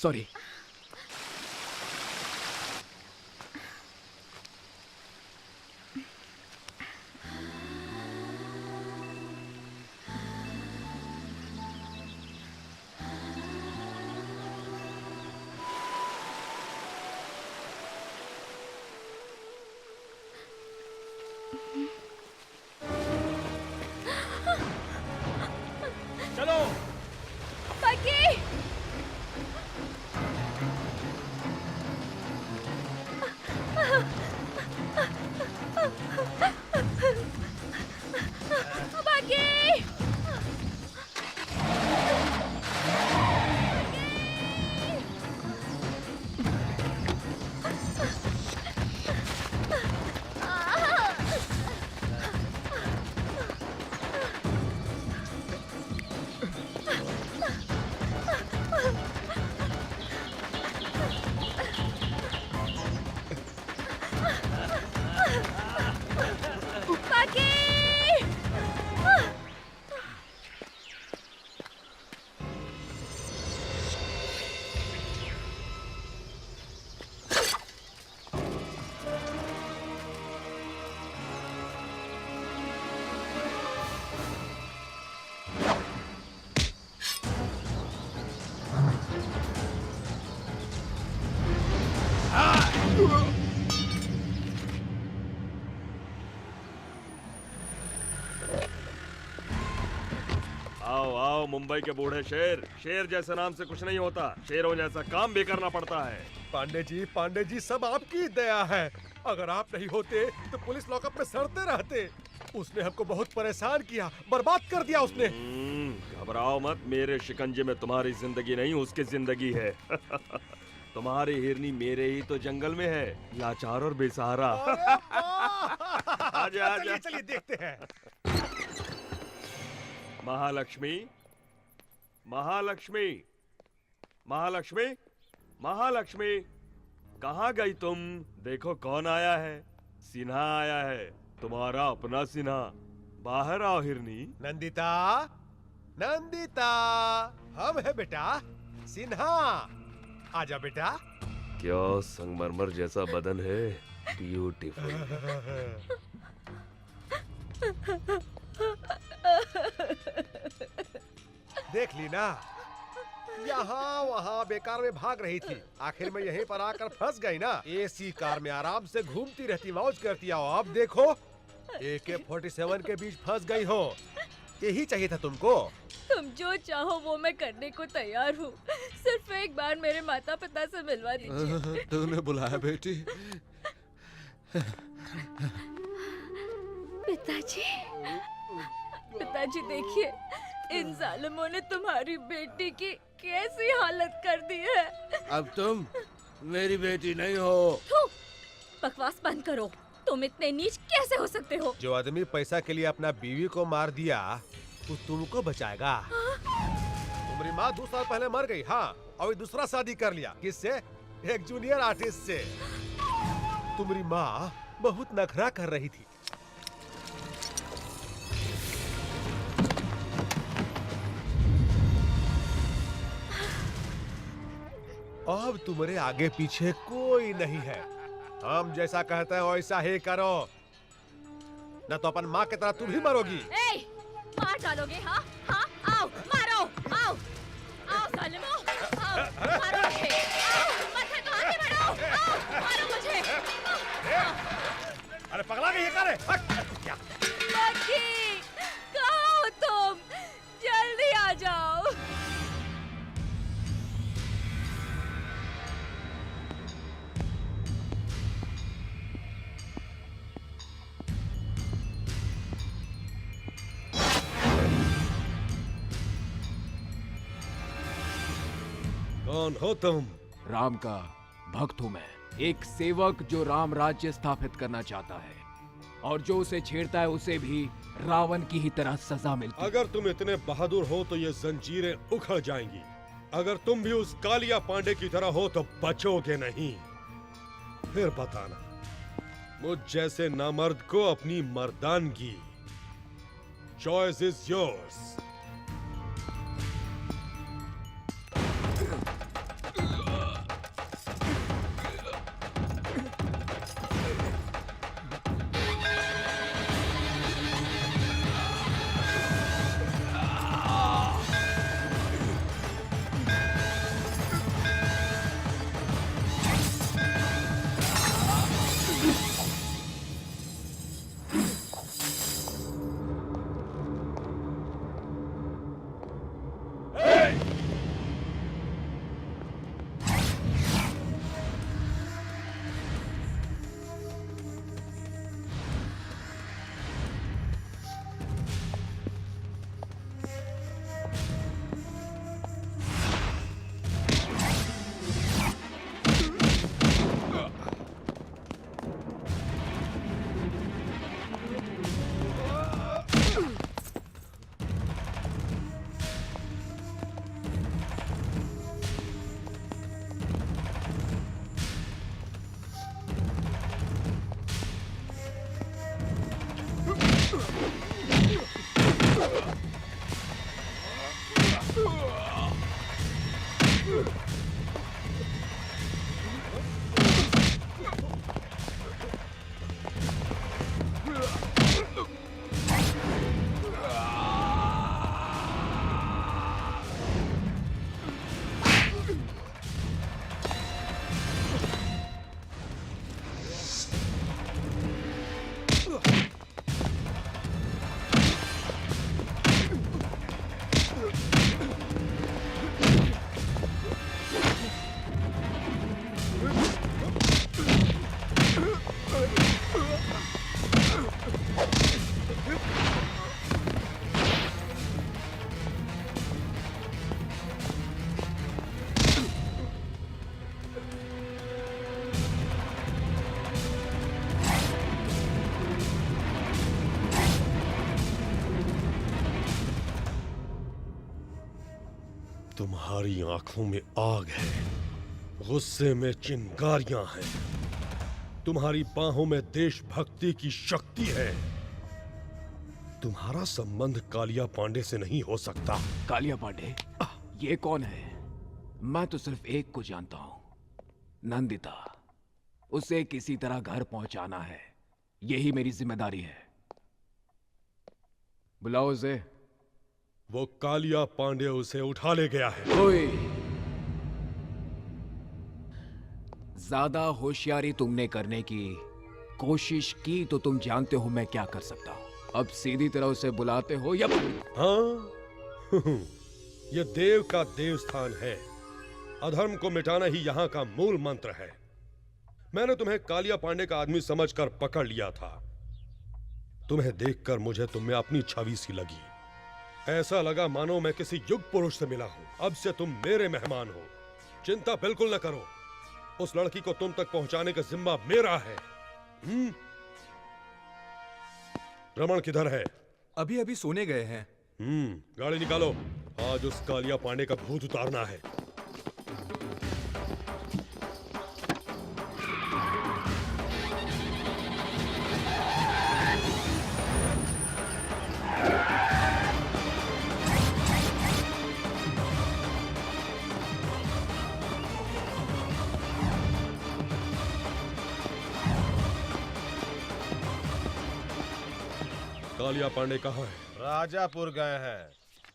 सॉरी। चलो पकी। पकी। आओ आओ मुंबई के बूढ़े शेर। शेर जैसे नाम से कुछ नहीं होता, शेरों जैसा काम भी करना पड़ता है। पांडे जी सब आपकी दया है। अगर आप नहीं होते तो पुलिस लॉकअप में सड़ते रहते। उसने हमको बहुत परेशान किया, बर्बाद कर दिया उसने। घबराओ मत, मेरे शिकंजे में तुम्हारी जिंदगी नहीं उसकी जिंदगी है। तुम्हारी हिरनी मेरे ही तो जंगल में है, लाचार और बेसहारा। आजा आजा। चलिए देखते हैं। महालक्ष्मी, महालक्ष्मी, महालक्ष्मी, महालक्ष्मी, कहाँ गई तुम? देखो कौन आया है। सिन्हा आया है, तुम्हारा अपना सिन्हा। बाहर आओ हिरनी। नंदिता, नंदिता, हम है बेटा सिन्हा। आजा बेटा। क्या संगमरमर जैसा बदन है, ब्यूटीफुल। देख ली ना, यहाँ वहाँ बेकार में भाग रही थी, आखिर में यहीं पर आकर फंस गई ना। एसी कार में आराम से घूमती रहती, मौज करती। आओ अब देखो, AK-47 के बीच फंस गई हो। यही चाहिए था तुमको। तुम जो चाहो वो मैं करने को तैयार हूँ, सिर्फ एक बार मेरे माता पिता से मिलवा दीजिए। तूने बुलाया बेटी? पिताजी, पिताजी देखिए, इन जालिमों ने तुम्हारी बेटी की कैसी हालत कर दी है। अब तुम मेरी बेटी नहीं हो। थू, बकवास बंद करो। तुम इतने नीच कैसे हो सकते हो? जो आदमी पैसा के लिए अपना बीवी को मार दिया, वो तुमको बचाएगा? तुम्हारी माँ 2 साल पहले मर गई। हाँ, और दूसरा शादी कर लिया। किससे? एक जूनियर आर्टिस्ट से। तुम्हारी माँ बहुत नखरा कर रही थी। अब तुम्हारे आगे पीछे कोई नहीं है। हम जैसा कहते हैं वैसा ही करो, न तो अपन माँ की तरह तुम भी मरोगी। ए, मार डालोगे? हाँ हाँ, आओ मारो, आओ आओ जालिमों, आओ मारो मुझे, आओ मत तो आगे बढ़ो, आओ मारो मुझे। अरे पगला गई है क्या रे? क्या? बच्ची, कहाँ हो तुम? जल्दी आ जाओ। कौन हो तुम? राम का भक्त हूं मैं, एक सेवक जो राम राज्य स्थापित करना चाहता है, और जो उसे छेड़ता है उसे भी रावण की ही तरह सजा मिलती है। अगर तुम इतने बहादुर हो तो ये जंजीरें उखड़ जाएंगी। अगर तुम भी उस कालिया पांडे की तरह हो तो बचोगे नहीं। फिर बताना, मुझ जैसे नामर्द को अपनी मर्दानगी। Choice is yours. तुम्हारी आंखों में आग है, गुस्से में चिंगारियां हैं, तुम्हारी बाहों में देशभक्ति की शक्ति है। तुम्हारा संबंध कालिया पांडे से नहीं हो सकता। कालिया पांडे? ये कौन है? मैं तो सिर्फ एक को जानता हूं, नंदिता। उसे किसी तरह घर पहुंचाना है, यही मेरी जिम्मेदारी है। बुलाओ उसे। वो कालिया पांडे उसे उठा ले गया है। ओए, ज्यादा होशियारी तुमने करने की कोशिश की तो तुम जानते हो मैं क्या कर सकता हूं। अब सीधी तरह उसे बुलाते हो या? हाँ ये देव का देवस्थान है, अधर्म को मिटाना ही यहाँ का मूल मंत्र है। मैंने तुम्हें कालिया पांडे का आदमी समझकर पकड़ लिया था। तुम्हें देखकर मुझे तुम में अपनी छवि सी लगी। ऐसा लगा मानो मैं किसी युग पुरुष से मिला हूं। अब से तुम मेरे मेहमान हो, चिंता बिल्कुल न करो। उस लड़की को तुम तक पहुंचाने का जिम्मा मेरा है। रमन किधर है? अभी अभी सोने गए हैं। गाड़ी निकालो, आज उस कालिया पांडे का भूत उतारना है। कालिया पांडे कहाँ है? राजापुर गए हैं।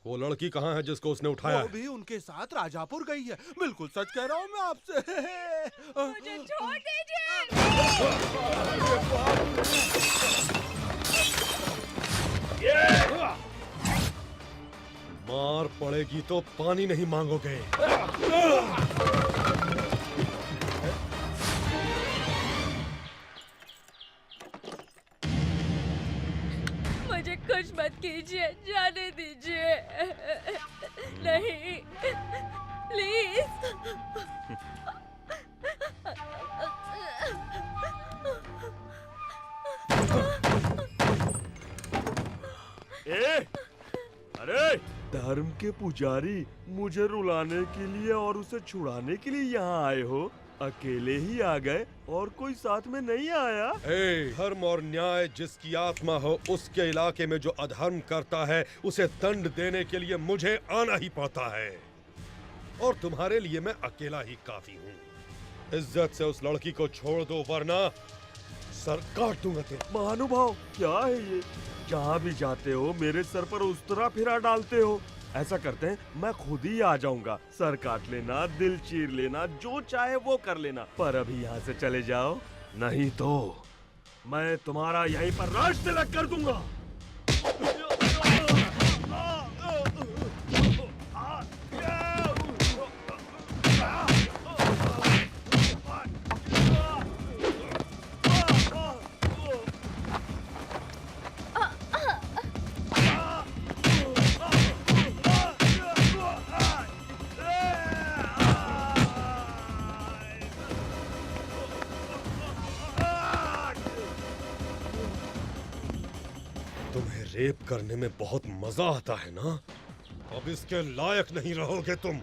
वो लड़की कहाँ है जिसको उसने उठाया? वो भी उनके साथ राजापुर गई है। बिल्कुल सच कह रहा हूँ मैं आपसे। मुझे छोड़ दीजिए। मार पड़ेगी तो पानी नहीं मांगोगे। मुझे कुछ मत कीजिए, जाने दीजिए। नहीं, प्लीज। अरे धर्म के पुजारी, मुझे रुलाने के लिए और उसे छुड़ाने के लिए यहाँ आए हो? अकेले ही आ गए और कोई साथ में नहीं आया? धर्म और न्याय जिसकी आत्मा हो, उसके इलाके में जो अधर्म करता है उसे दंड देने के लिए मुझे आना ही पड़ता है। और तुम्हारे लिए मैं अकेला ही काफी हूँ। इज्जत से उस लड़की को छोड़ दो वरना सर काट दूंगा तेरा। महानुभाव, क्या है ये? जहाँ भी जाते हो मेरे सर पर उस्तरा फिरा डालते हो। ऐसा करते हैं, मैं खुद ही आ जाऊंगा। सर काट लेना, दिल चीर लेना, जो चाहे वो कर लेना, पर अभी यहाँ से चले जाओ, नहीं तो मैं तुम्हारा यहीं पर राज तिलक कर दूंगा। रेप करने में बहुत मजा आता है ना? अब इसके लायक नहीं रहोगे तुम।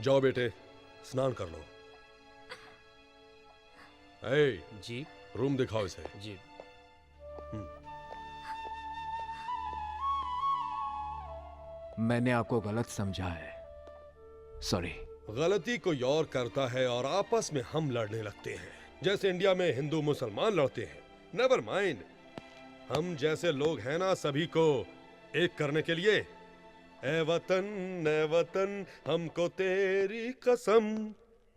जाओ बेटे, स्नान कर लो। ए, जी। रूम दिखाओ इसे। जी। मैंने आपको गलत समझा है, सॉरी। गलती कोई और करता है और आपस में हम लड़ने लगते हैं, जैसे इंडिया में हिंदू मुसलमान लड़ते हैं। नेवर माइंड, हम जैसे लोग हैं ना, सभी को एक करने के लिए। ए वतन हमको तेरी कसम,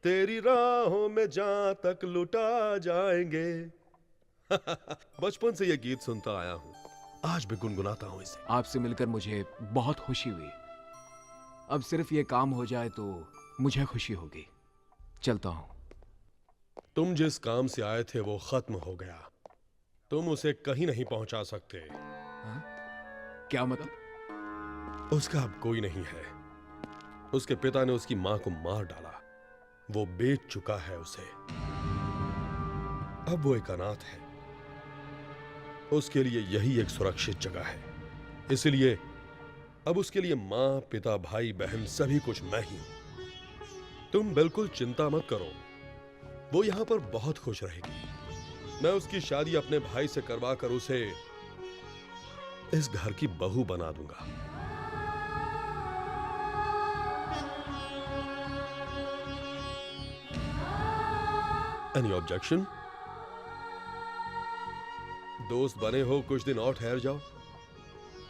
तेरी राहों में जहां तक लुटा जाएंगे। बचपन से ये गीत सुनता आया हूं, आज भी गुनगुनाता हूं इसे। आपसे मिलकर मुझे बहुत खुशी हुई। अब सिर्फ ये काम हो जाए तो मुझे खुशी होगी। चलता हूं। तुम जिस काम से आए थे वो खत्म हो गया, तुम उसे कहीं नहीं पहुंचा सकते। क्या मतलब? उसका अब कोई नहीं है। उसके पिता ने उसकी मां को मार डाला, वो बेच चुका है उसे। अब वो एक अनाथ है, उसके लिए यही एक सुरक्षित जगह है। इसलिए अब उसके लिए मां, पिता, भाई, बहन सभी कुछ मैं ही हूं। तुम बिल्कुल चिंता मत करो, वो यहां पर बहुत खुश रहेगी। मैं उसकी शादी अपने भाई से करवा कर उसे इस घर की बहू बना दूंगा। Any objection? दोस्त बने हो, कुछ दिन और ठहर जाओ,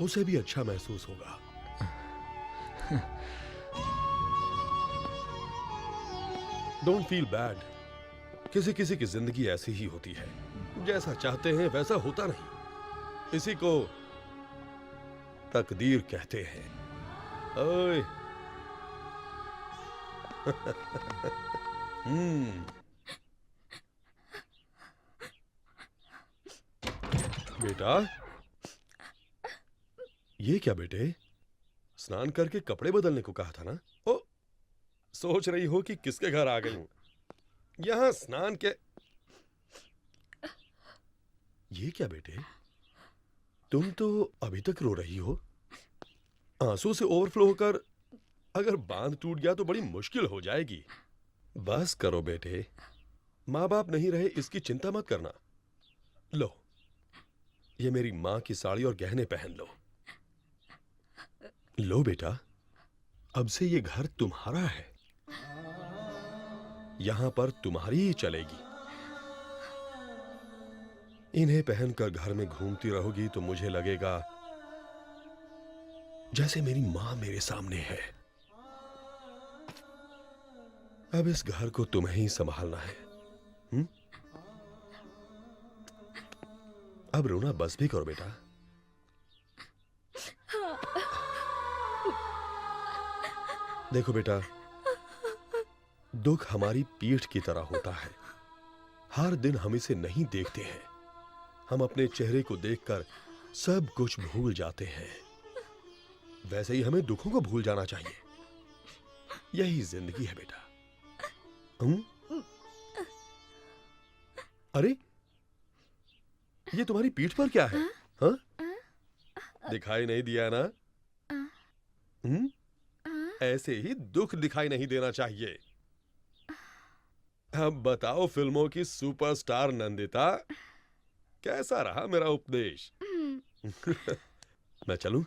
उसे भी अच्छा महसूस होगा। Don't feel bad. किसी किसी की जिंदगी ऐसी ही होती है, जैसा चाहते हैं वैसा होता नहीं। इसी को तकदीर कहते हैं। ओए बेटा, ये क्या बेटे? स्नान करके कपड़े बदलने को कहा था ना? ओ, सोच रही हो कि किसके घर आ गई हूं? यहां स्नान के। ये क्या बेटे, तुम तो अभी तक रो रही हो। आंसू से ओवरफ्लो होकर अगर बांध टूट गया तो बड़ी मुश्किल हो जाएगी। बस करो बेटे, माँ बाप नहीं रहे इसकी चिंता मत करना। लो, ये मेरी मां की साड़ी और गहने पहन लो। लो बेटा, अब से ये घर तुम्हारा है, यहां पर तुम्हारी ही चलेगी। इन्हें पहनकर घर में घूमती रहोगी तो मुझे लगेगा जैसे मेरी मां मेरे सामने है। अब इस घर को तुम्हें ही संभालना है। अब रोना बस भी करो बेटा। देखो बेटा, दुख हमारी पीठ की तरह होता है। हर दिन हम इसे नहीं देखते हैं, हम अपने चेहरे को देखकर सब कुछ भूल जाते हैं। वैसे ही हमें दुखों को भूल जाना चाहिए। यही जिंदगी है बेटा। अरे, ये तुम्हारी पीठ पर क्या है? हाँ? दिखाई नहीं दिया ना? ऐसे ही दुख दिखाई नहीं देना चाहिए। अब बताओ फिल्मों की सुपरस्टार नंदिता, कैसा रहा मेरा उपदेश? मैं चलूं?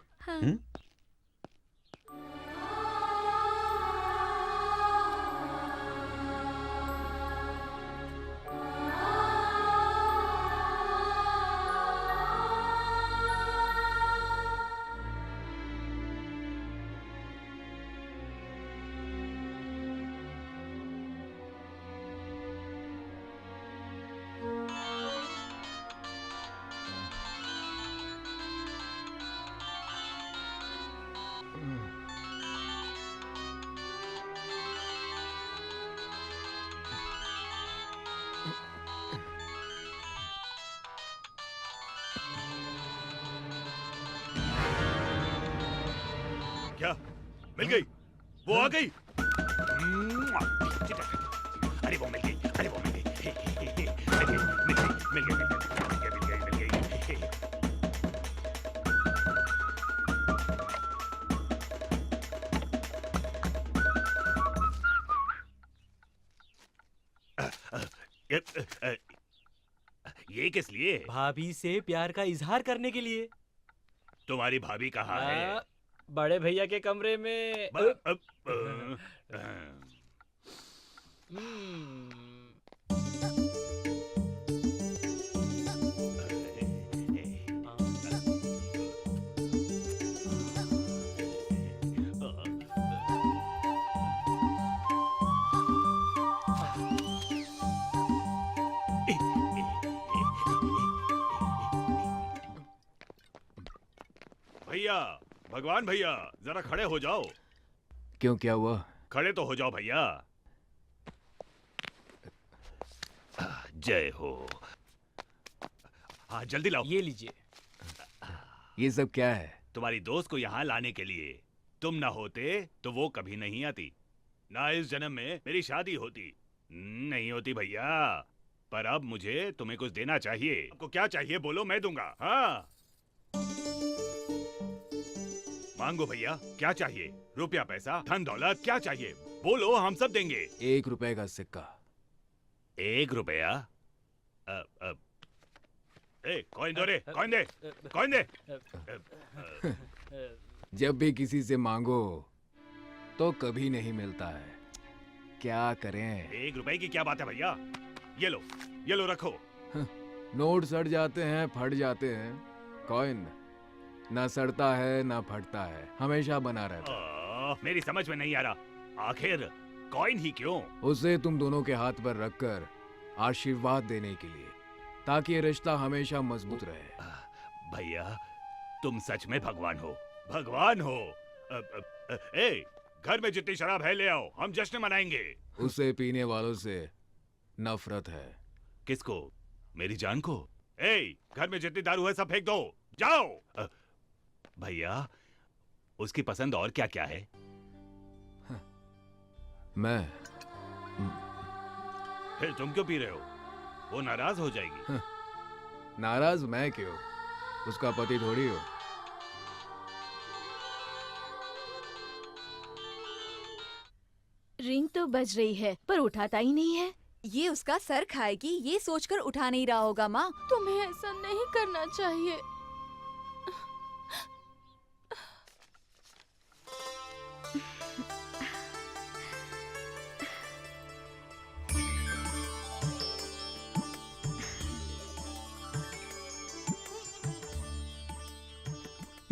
क्या मिल गई? वो आ गई? अरे वो मिल गई, अरे वो मिल गई, मिल गई। ये किस लिए? भाभी से प्यार का इजहार करने के लिए। तुम्हारी भाभी कहाँ है? बड़े भैया के कमरे में। भैया, भगवान भैया, जरा खड़े हो जाओ। क्यों, क्या हुआ? खड़े तो हो जाओ भैया। जय हो। हाँ जल्दी लाओ। ये लीजिए। ये सब क्या है? तुम्हारी दोस्त को यहाँ लाने के लिए। तुम ना होते तो वो कभी नहीं आती, ना इस जन्म में मेरी शादी होती। नहीं होती भैया। पर अब मुझे तुम्हें कुछ देना चाहिए। आपको क्या चाहिए बोलो, मैं दूंगा। हाँ मांगो भैया, क्या चाहिए? रुपया, पैसा, धन दौलत, क्या चाहिए बोलो, हम सब देंगे। 1 रुपए का सिक्का। 1 रुपया? कॉइन दो रे, कॉइन दे, कॉइन दे। जब भी किसी से मांगो तो कभी नहीं मिलता है, क्या करें? 1 रुपए की क्या बात है भैया? ये लो रखो। नोट सड़ जाते हैं, फट जाते हैं। कॉइन ना सड़ता है ना फटता है, हमेशा बना रहता है। मेरी समझ में नहीं आ रहा, आखिर कॉइन ही क्यों? उसे तुम दोनों के हाथ पर रखकर आशीर्वाद देने के लिए, ताकि ये रिश्ता हमेशा मजबूत रहे। भैया तुम सच में भगवान हो, भगवान हो। घर में जितनी शराब है ले आओ, हम जश्न मनाएंगे। उसे पीने वालों से नफरत है। किसको? मेरी जान को? घर में जितनी दारू है सब फेंक दो, जाओ। भैया उसकी पसंद और क्या क्या है? मैं। फिर तुम क्यों पी रहे हो? वो नाराज हो जाएगी। नाराज मैं क्यों? उसका पति थोड़ी हो। रिंग तो बज रही है पर उठाता ही नहीं है। ये उसका सर खाएगी, ये सोचकर उठा नहीं रहा होगा। माँ, तुम्हें ऐसा नहीं करना चाहिए।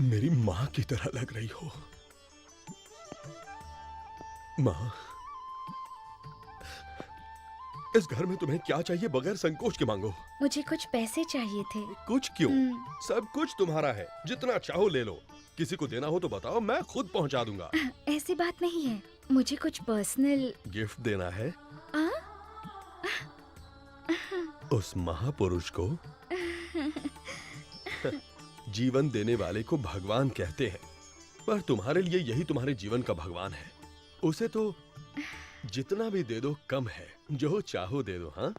मेरी माँ की तरह लग रही हो। माँ, इस घर में तुम्हें क्या चाहिए बगैर संकोच के मांगो। मुझे कुछ पैसे चाहिए थे। कुछ क्यों? सब कुछ तुम्हारा है, जितना चाहो ले लो। किसी को देना हो तो बताओ, मैं खुद पहुंचा दूंगा। ऐसी बात नहीं है, मुझे कुछ पर्सनल गिफ्ट देना है उस महापुरुष को। जीवन देने वाले को भगवान कहते हैं, पर तुम्हारे लिए यही तुम्हारे जीवन का भगवान है। उसे तो जितना भी दे दो कम है, जो चाहो दे दो। हाँ,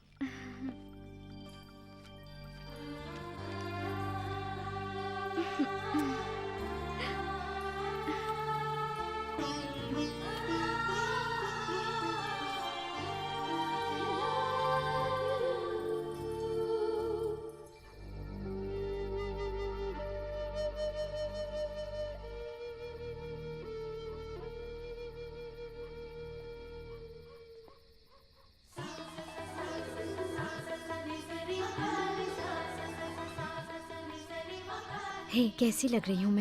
हे, कैसी लग रही हूँ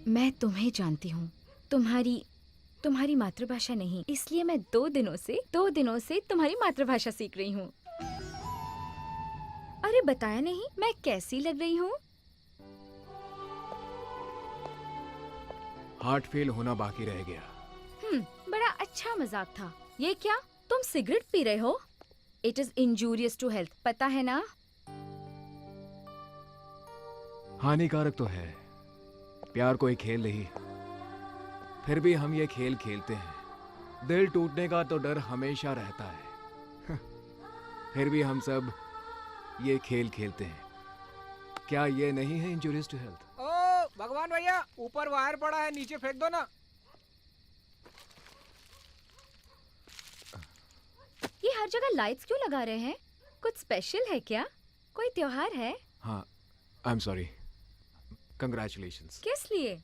मैं तुम्हें जानती हूँ, तुम्हारी मातृभाषा नहीं, इसलिए मैं 2 दिनों से तुम्हारी मातृभाषा सीख रही हूँ। अरे बताया नहीं मैं कैसी लग रही हूँ? हार्ट फेल होना बाकी रह गया। बड़ा अच्छा मजाक था। ये क्या, तुम सिगरेट पी रहे हो? It is injurious to health, पता है ना? हानिकारक तो है, प्यार कोई खेल नहीं, फिर भी हम ये खेल खेलते हैं। दिल टूटने का तो डर हमेशा रहता है, फिर भी हम सब ये खेल खेलते हैं। क्या ये नहीं है इंजूरियस टू हेल्थ? ओ भगवान भैया, ऊपर वायर पड़ा है, नीचे फेंक दो ना। ये हर जगह लाइट्स क्यों लगा रहे हैं? कुछ स्पेशल है क्या? कोई त्योहार है? हाँ, आई एम सॉरी। कंग्रेचुलेशंस। किस लिए?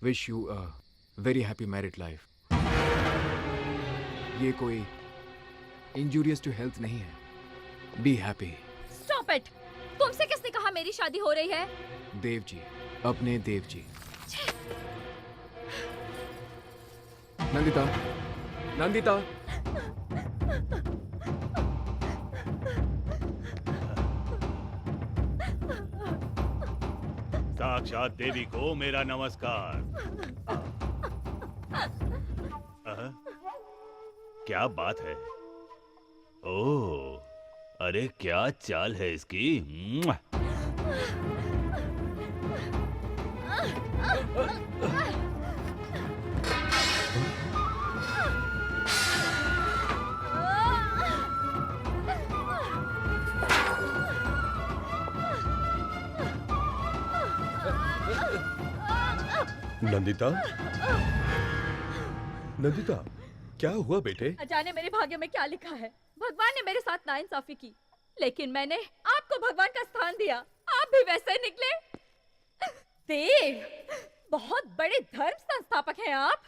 Wish you a very happy married life. ये कोई इंजूरियस टू हेल्थ नहीं है। Be happy. Stop it! तुमसे किसने कहा मेरी शादी हो रही है? देव जी, अपने देव जी। नंदिता, नंदिता। साक्षात देवी को मेरा नमस्कार। क्या बात है? ओह, अरे क्या चाल है इसकी। नंदिता, नंदिता, क्या हुआ बेटे? जाने मेरे भाग्य में क्या लिखा है। भगवान ने मेरे साथ नाइंसाफी की, लेकिन मैंने आपको भगवान का स्थान दिया। आप भी वैसे निकले। देव, बहुत बड़े धर्म संस्थापक हैं आप।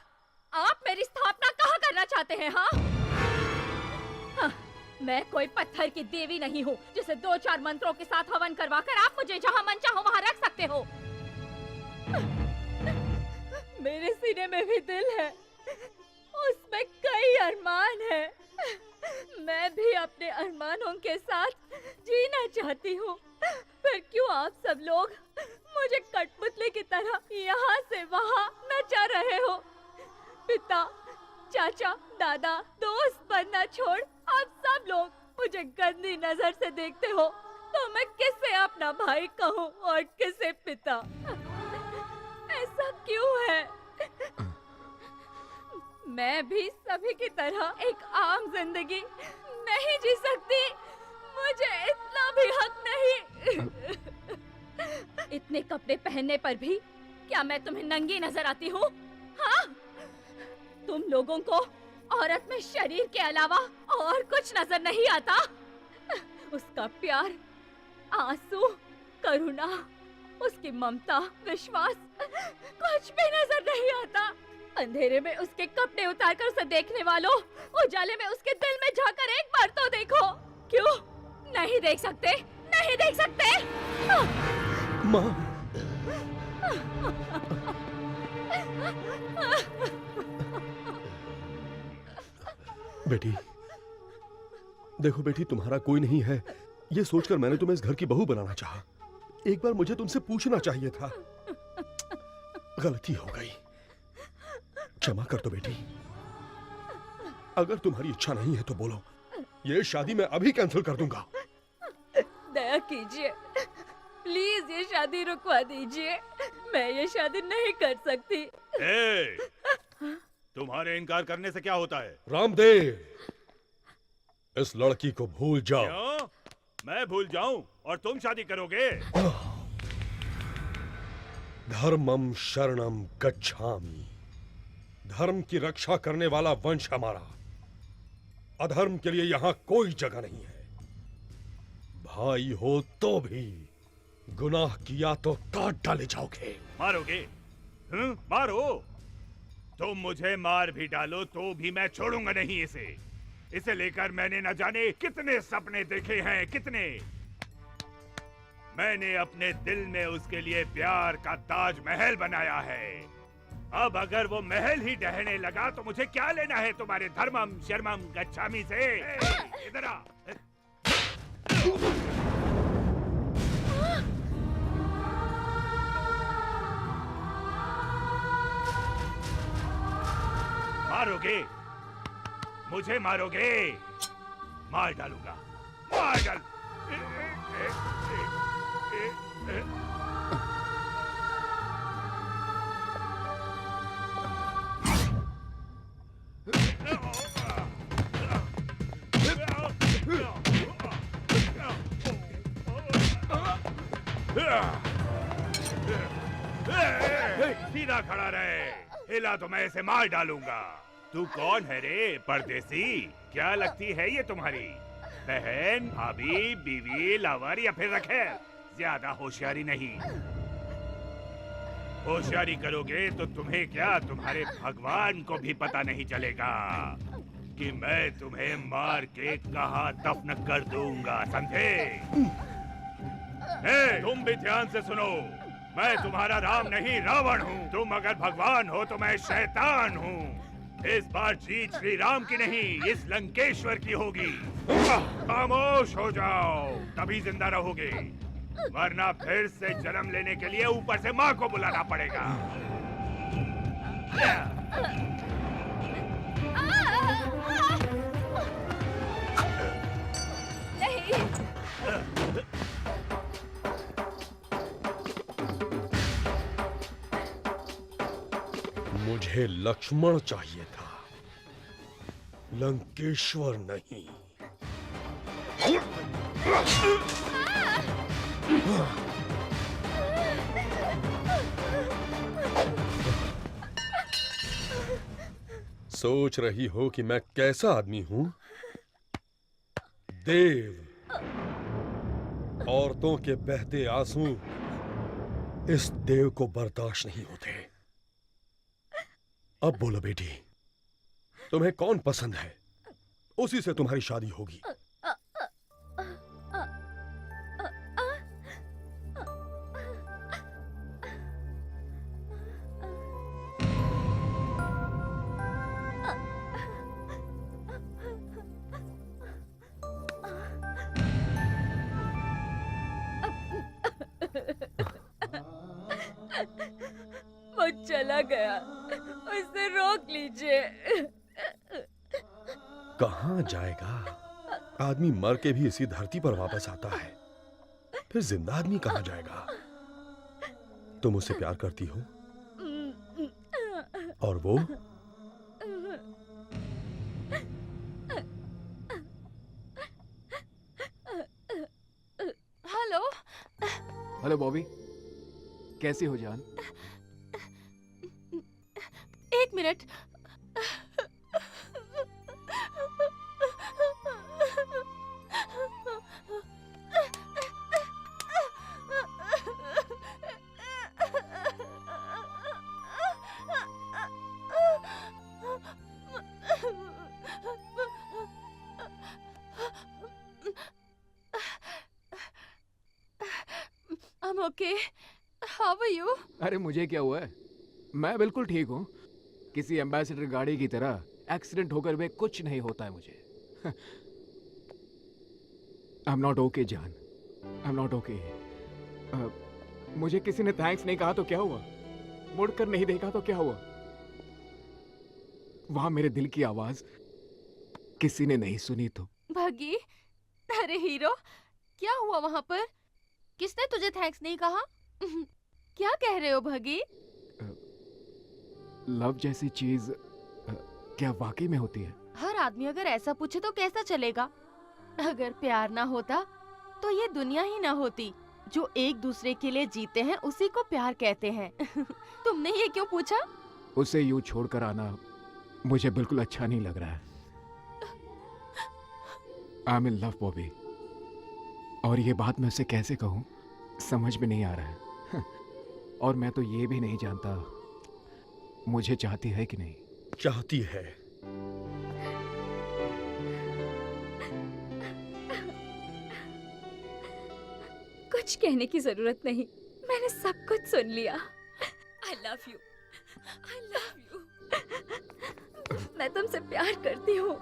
आप मेरी स्थापना कहाँ करना चाहते हैं? हाँ, मैं कोई पत्थर की देवी नहीं हूँ जिसे 2-4 मंत्रों के साथ हवन करवाकर आप मुझे जहाँ मन चाहो वहाँ रख सकते हो। मेरे सीने में भी दिल है, उसमें कई अरमान है। मैं भी अपने अरमानों के साथ जीना चाहती हूँ। फिर क्यों आप सब लोग मुझे कठपुतली की तरह यहाँ से वहाँ नचा रहे हो? पिता, चाचा, दादा, दोस्त बनना छोड़ आप सब लोग मुझे गंदी नजर से देखते हो, तो मैं किसे अपना भाई कहूँ और किसे पिता? ऐसा क्यों है? मैं भी सभी की तरह एक आम जिंदगी नहीं जी सकती। मुझे इतना भी हक नहीं। इतने कपड़े पहनने पर भी क्या मैं तुम्हें नंगी नजर आती हूँ? हाँ? तुम लोगों को औरत में शरीर के अलावा और कुछ नजर नहीं आता? उसका प्यार, आंसू, करुणा, उसकी ममता, विश्वास, कुछ भी नजर नहीं आता। अंधेरे में उसके कपड़े उतारकर उसे देखने वालों, उजाले में उसके दिल में झांककर एक बार तो देखो। क्यों नहीं देख सकते? नहीं देख सकते? माँ, बेटी, देखो बेटी, तुम्हारा कोई नहीं है ये सोचकर मैंने तुम्हें इस घर की बहू बनाना चाहा। एक बार मुझे तुमसे पूछना चाहिए था। गलती हो गई, क्षमा कर दो बेटी। अगर तुम्हारी इच्छा नहीं है तो बोलो, ये शादी मैं अभी कैंसिल कर दूंगा। दया कीजिए, प्लीज ये शादी रुकवा दीजिए। मैं ये शादी नहीं कर सकती। तुम्हारे इनकार करने से क्या होता है? रामदेव, इस लड़की को भूल जाओ। क्यों? मैं भूल जाऊं और तुम शादी करोगे? धर्मम शरणम गच्छामि। धर्म की रक्षा करने वाला वंश हमारा। अधर्म के लिए यहाँ कोई जगह नहीं है। भाई हो तो भी गुनाह किया तो काट डाले जाओगे। मारोगे? मारो। तुम मुझे मार भी डालो तो भी मैं छोड़ूंगा नहीं इसे। इसे लेकर मैंने न जाने कितने सपने देखे हैं, कितने। मैंने अपने दिल में उसके लिए प्यार का ताजमहल बनाया है। अब अगर वो महल ही ढहने लगा तो मुझे क्या लेना है तुम्हारे धर्मम शर्मम गच्छामी से? इधर आ। मारोगे? मुझे मारोगे? मार डालूंगा, मार डाल। सीधा खड़ा रहे, हिला तो मैं इसे मार डालूंगा। तू कौन है रे परदेसी? क्या लगती है ये तुम्हारी बहन, भाभी, बीवी, लवर या फिर रखेल? ज्यादा होशियारी नहीं। होशियारी करोगे तो तुम्हें क्या, तुम्हारे भगवान को भी पता नहीं चलेगा कि मैं तुम्हें मार के कहाँ दफन कर दूंगा, समझे? तुम भी ध्यान से सुनो, मैं तुम्हारा राम नहीं रावण हूँ। तुम अगर भगवान हो तो मैं शैतान हूँ। इस बार जीत श्री राम की नहीं, इस लंकेश्वर की होगी। खामोश हो जाओ, तभी जिंदा रहोगे, वरना फिर से जन्म लेने के लिए ऊपर से माँ को बुलाना पड़ेगा। मुझे लक्ष्मण चाहिए था, लंकेश्वर नहीं। सोच रही हो कि मैं कैसा आदमी हूं? देव। औरतों के बहते आंसू इस देव को बर्दाश्त नहीं होते। अब बोलो बेटी, तुम्हें कौन पसंद है? उसी से तुम्हारी शादी होगी। वो चला गया, उसे रोक लीजिए। कहां जाएगा? आदमी मर के भी इसी धरती पर वापस आता है, फिर जिंदा आदमी कहां जाएगा? तुम उससे प्यार करती हो और वो? हेलो। हेलो बॉबी, कैसी हो जान? एक minute. I'm okay. How are you? अरे मुझे क्या हुआ है? मैं बिल्कुल ठीक हूँ। किसी एम्बेसडर गाड़ी की तरह एक्सीडेंट होकर भी कुछ नहीं होता है मुझे। आई एम नॉट ओके जान, आई एम नॉट ओके। मुझे किसी ने थैंक्स नहीं कहा तो क्या हुआ? मुड़कर नहीं देखा तो क्या हुआ? वहां मेरे दिल की आवाज किसी ने नहीं सुनी तो? भगी, अरे हीरो, क्या हुआ वहां पर? किसने तुझे थैंक्स नहीं कहा? क्या कह रहे हो भगी? लव जैसी चीज क्या वाकई में होती है? हर आदमी अगर ऐसा पूछे तो कैसा चलेगा? अगर प्यार ना होता तो ये दुनिया ही ना होती। जो एक दूसरे के लिए जीते हैं उसी को प्यार कहते हैं। तुमने ये क्यों पूछा? उसे यूं छोड़कर आना मुझे बिल्कुल अच्छा नहीं लग रहा है। I am in love Bobby, और ये बात मैं उसे कैसे कहूँ समझ में नहीं आ रहा है। और मैं तो ये भी नहीं जानता मुझे चाहती है कि नहीं। चाहती है। कुछ कहने की जरूरत नहीं, मैंने सब कुछ सुन लिया। I love you, I love you। मैं तुमसे प्यार करती हूँ।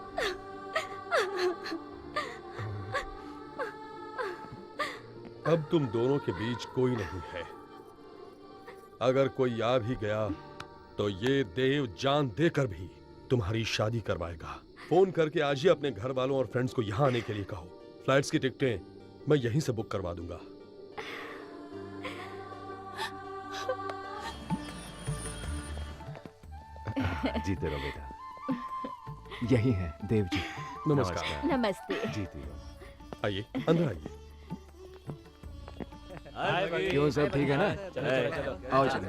अब तुम दोनों के बीच कोई नहीं है। अगर कोई आ भी गया तो ये देव जान देकर भी तुम्हारी शादी करवाएगा। फोन करके आज ही अपने घर वालों और फ्रेंड्स को यहाँ आने के लिए कहो। फ्लाइट्स की टिकटें मैं यहीं से बुक करवा दूंगा। जीते रहो बेटा। यही है देव जी। नमस्कार। नमस्ते। जीती रहो। आइए, अंदर आइए। क्यों, सब ठीक है ना? आओ चलो।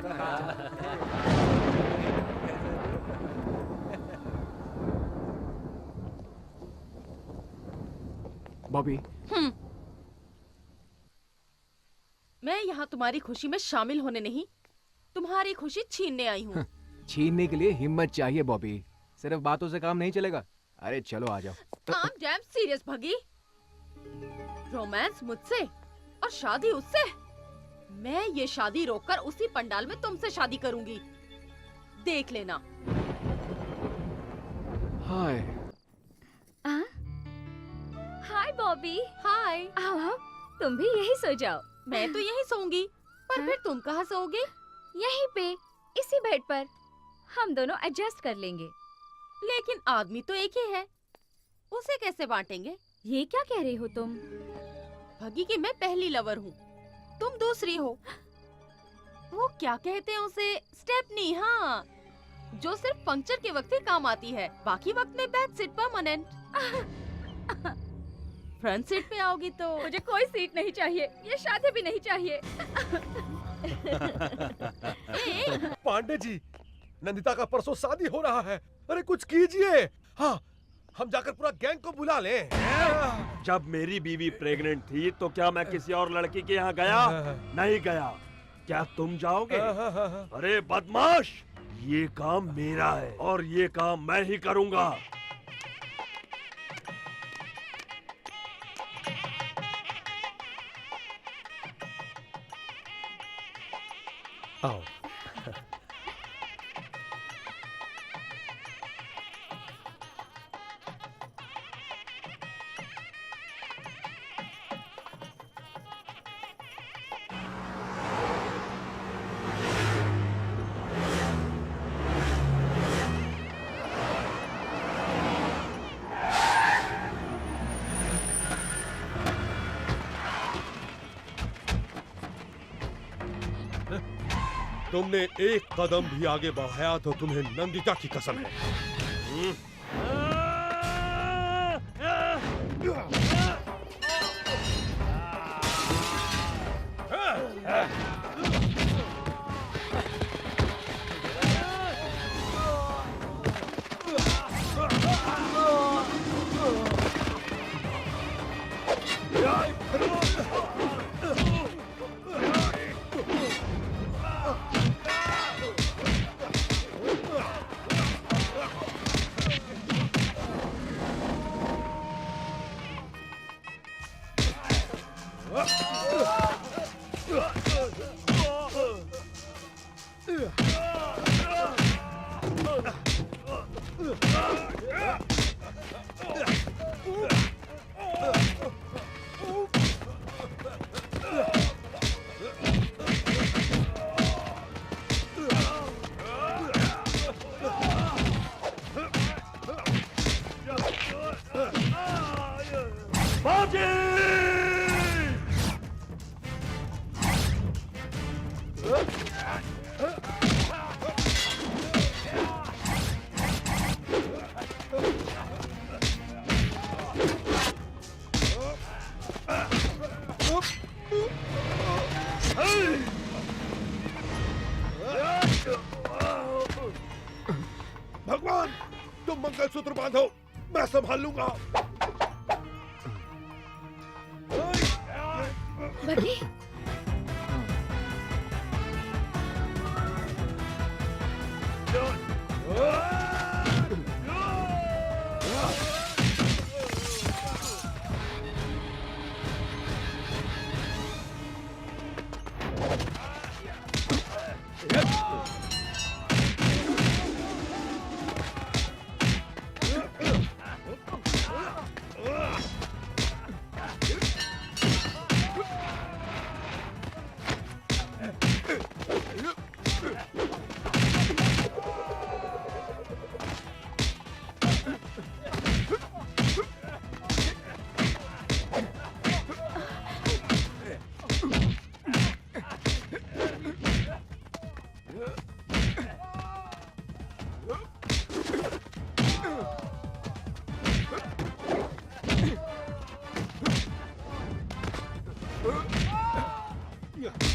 बॉबी मैं यहाँ तुम्हारी खुशी में शामिल होने नहीं, तुम्हारी खुशी छीनने आई हूँ। छीनने के लिए हिम्मत चाहिए बॉबी, सिर्फ बातों से काम नहीं चलेगा। अरे चलो आ जाओ। I'm damn serious भगी। रोमांस मुझसे और शादी उससे। मैं ये शादी रोककर उसी पंडाल में तुमसे शादी करूंगी, देख लेना। हाय। हाय बॉबी। हाय। आओ, तुम भी यही सो जाओ। मैं तो यही सोऊंगी, पर फिर तुम कहाँ सोओगे? यहीं पे, इसी बेड पर। हम दोनों एडजस्ट कर लेंगे। लेकिन आदमी तो एक ही है, उसे कैसे बांटेंगे? ये क्या कह रही हो तुम? भगी कि मैं पहली लवर हूँ, तुम दूसरी हो। वो क्या कहते हैं उसे, स्टेपनी। हाँ, जो सिर्फ पंक्चर के वक्त ही काम आती है, बाकी वक्त में back seat permanent. Front seat पे आओगी तो मुझे कोई सीट नहीं चाहिए, ये शादी भी नहीं चाहिए। पांडे जी, नंदिता का परसों शादी हो रहा है। अरे कुछ कीजिए। हाँ, हम जाकर पूरा गैंग को बुला लें। जब मेरी बीवी प्रेग्नेंट थी तो क्या मैं किसी और लड़की के यहाँ गया? नहीं गया। क्या तुम जाओगे? अरे बदमाश, ये काम मेरा है और ये काम मैं ही करूँगा। आओ। तुमने एक कदम भी आगे बढ़ाया तो तुम्हें नंदिता की कसम है। भगवान, तुम मंगलसूत्र बांधो, मैं संभाल लूंगा। बगी, Yeah.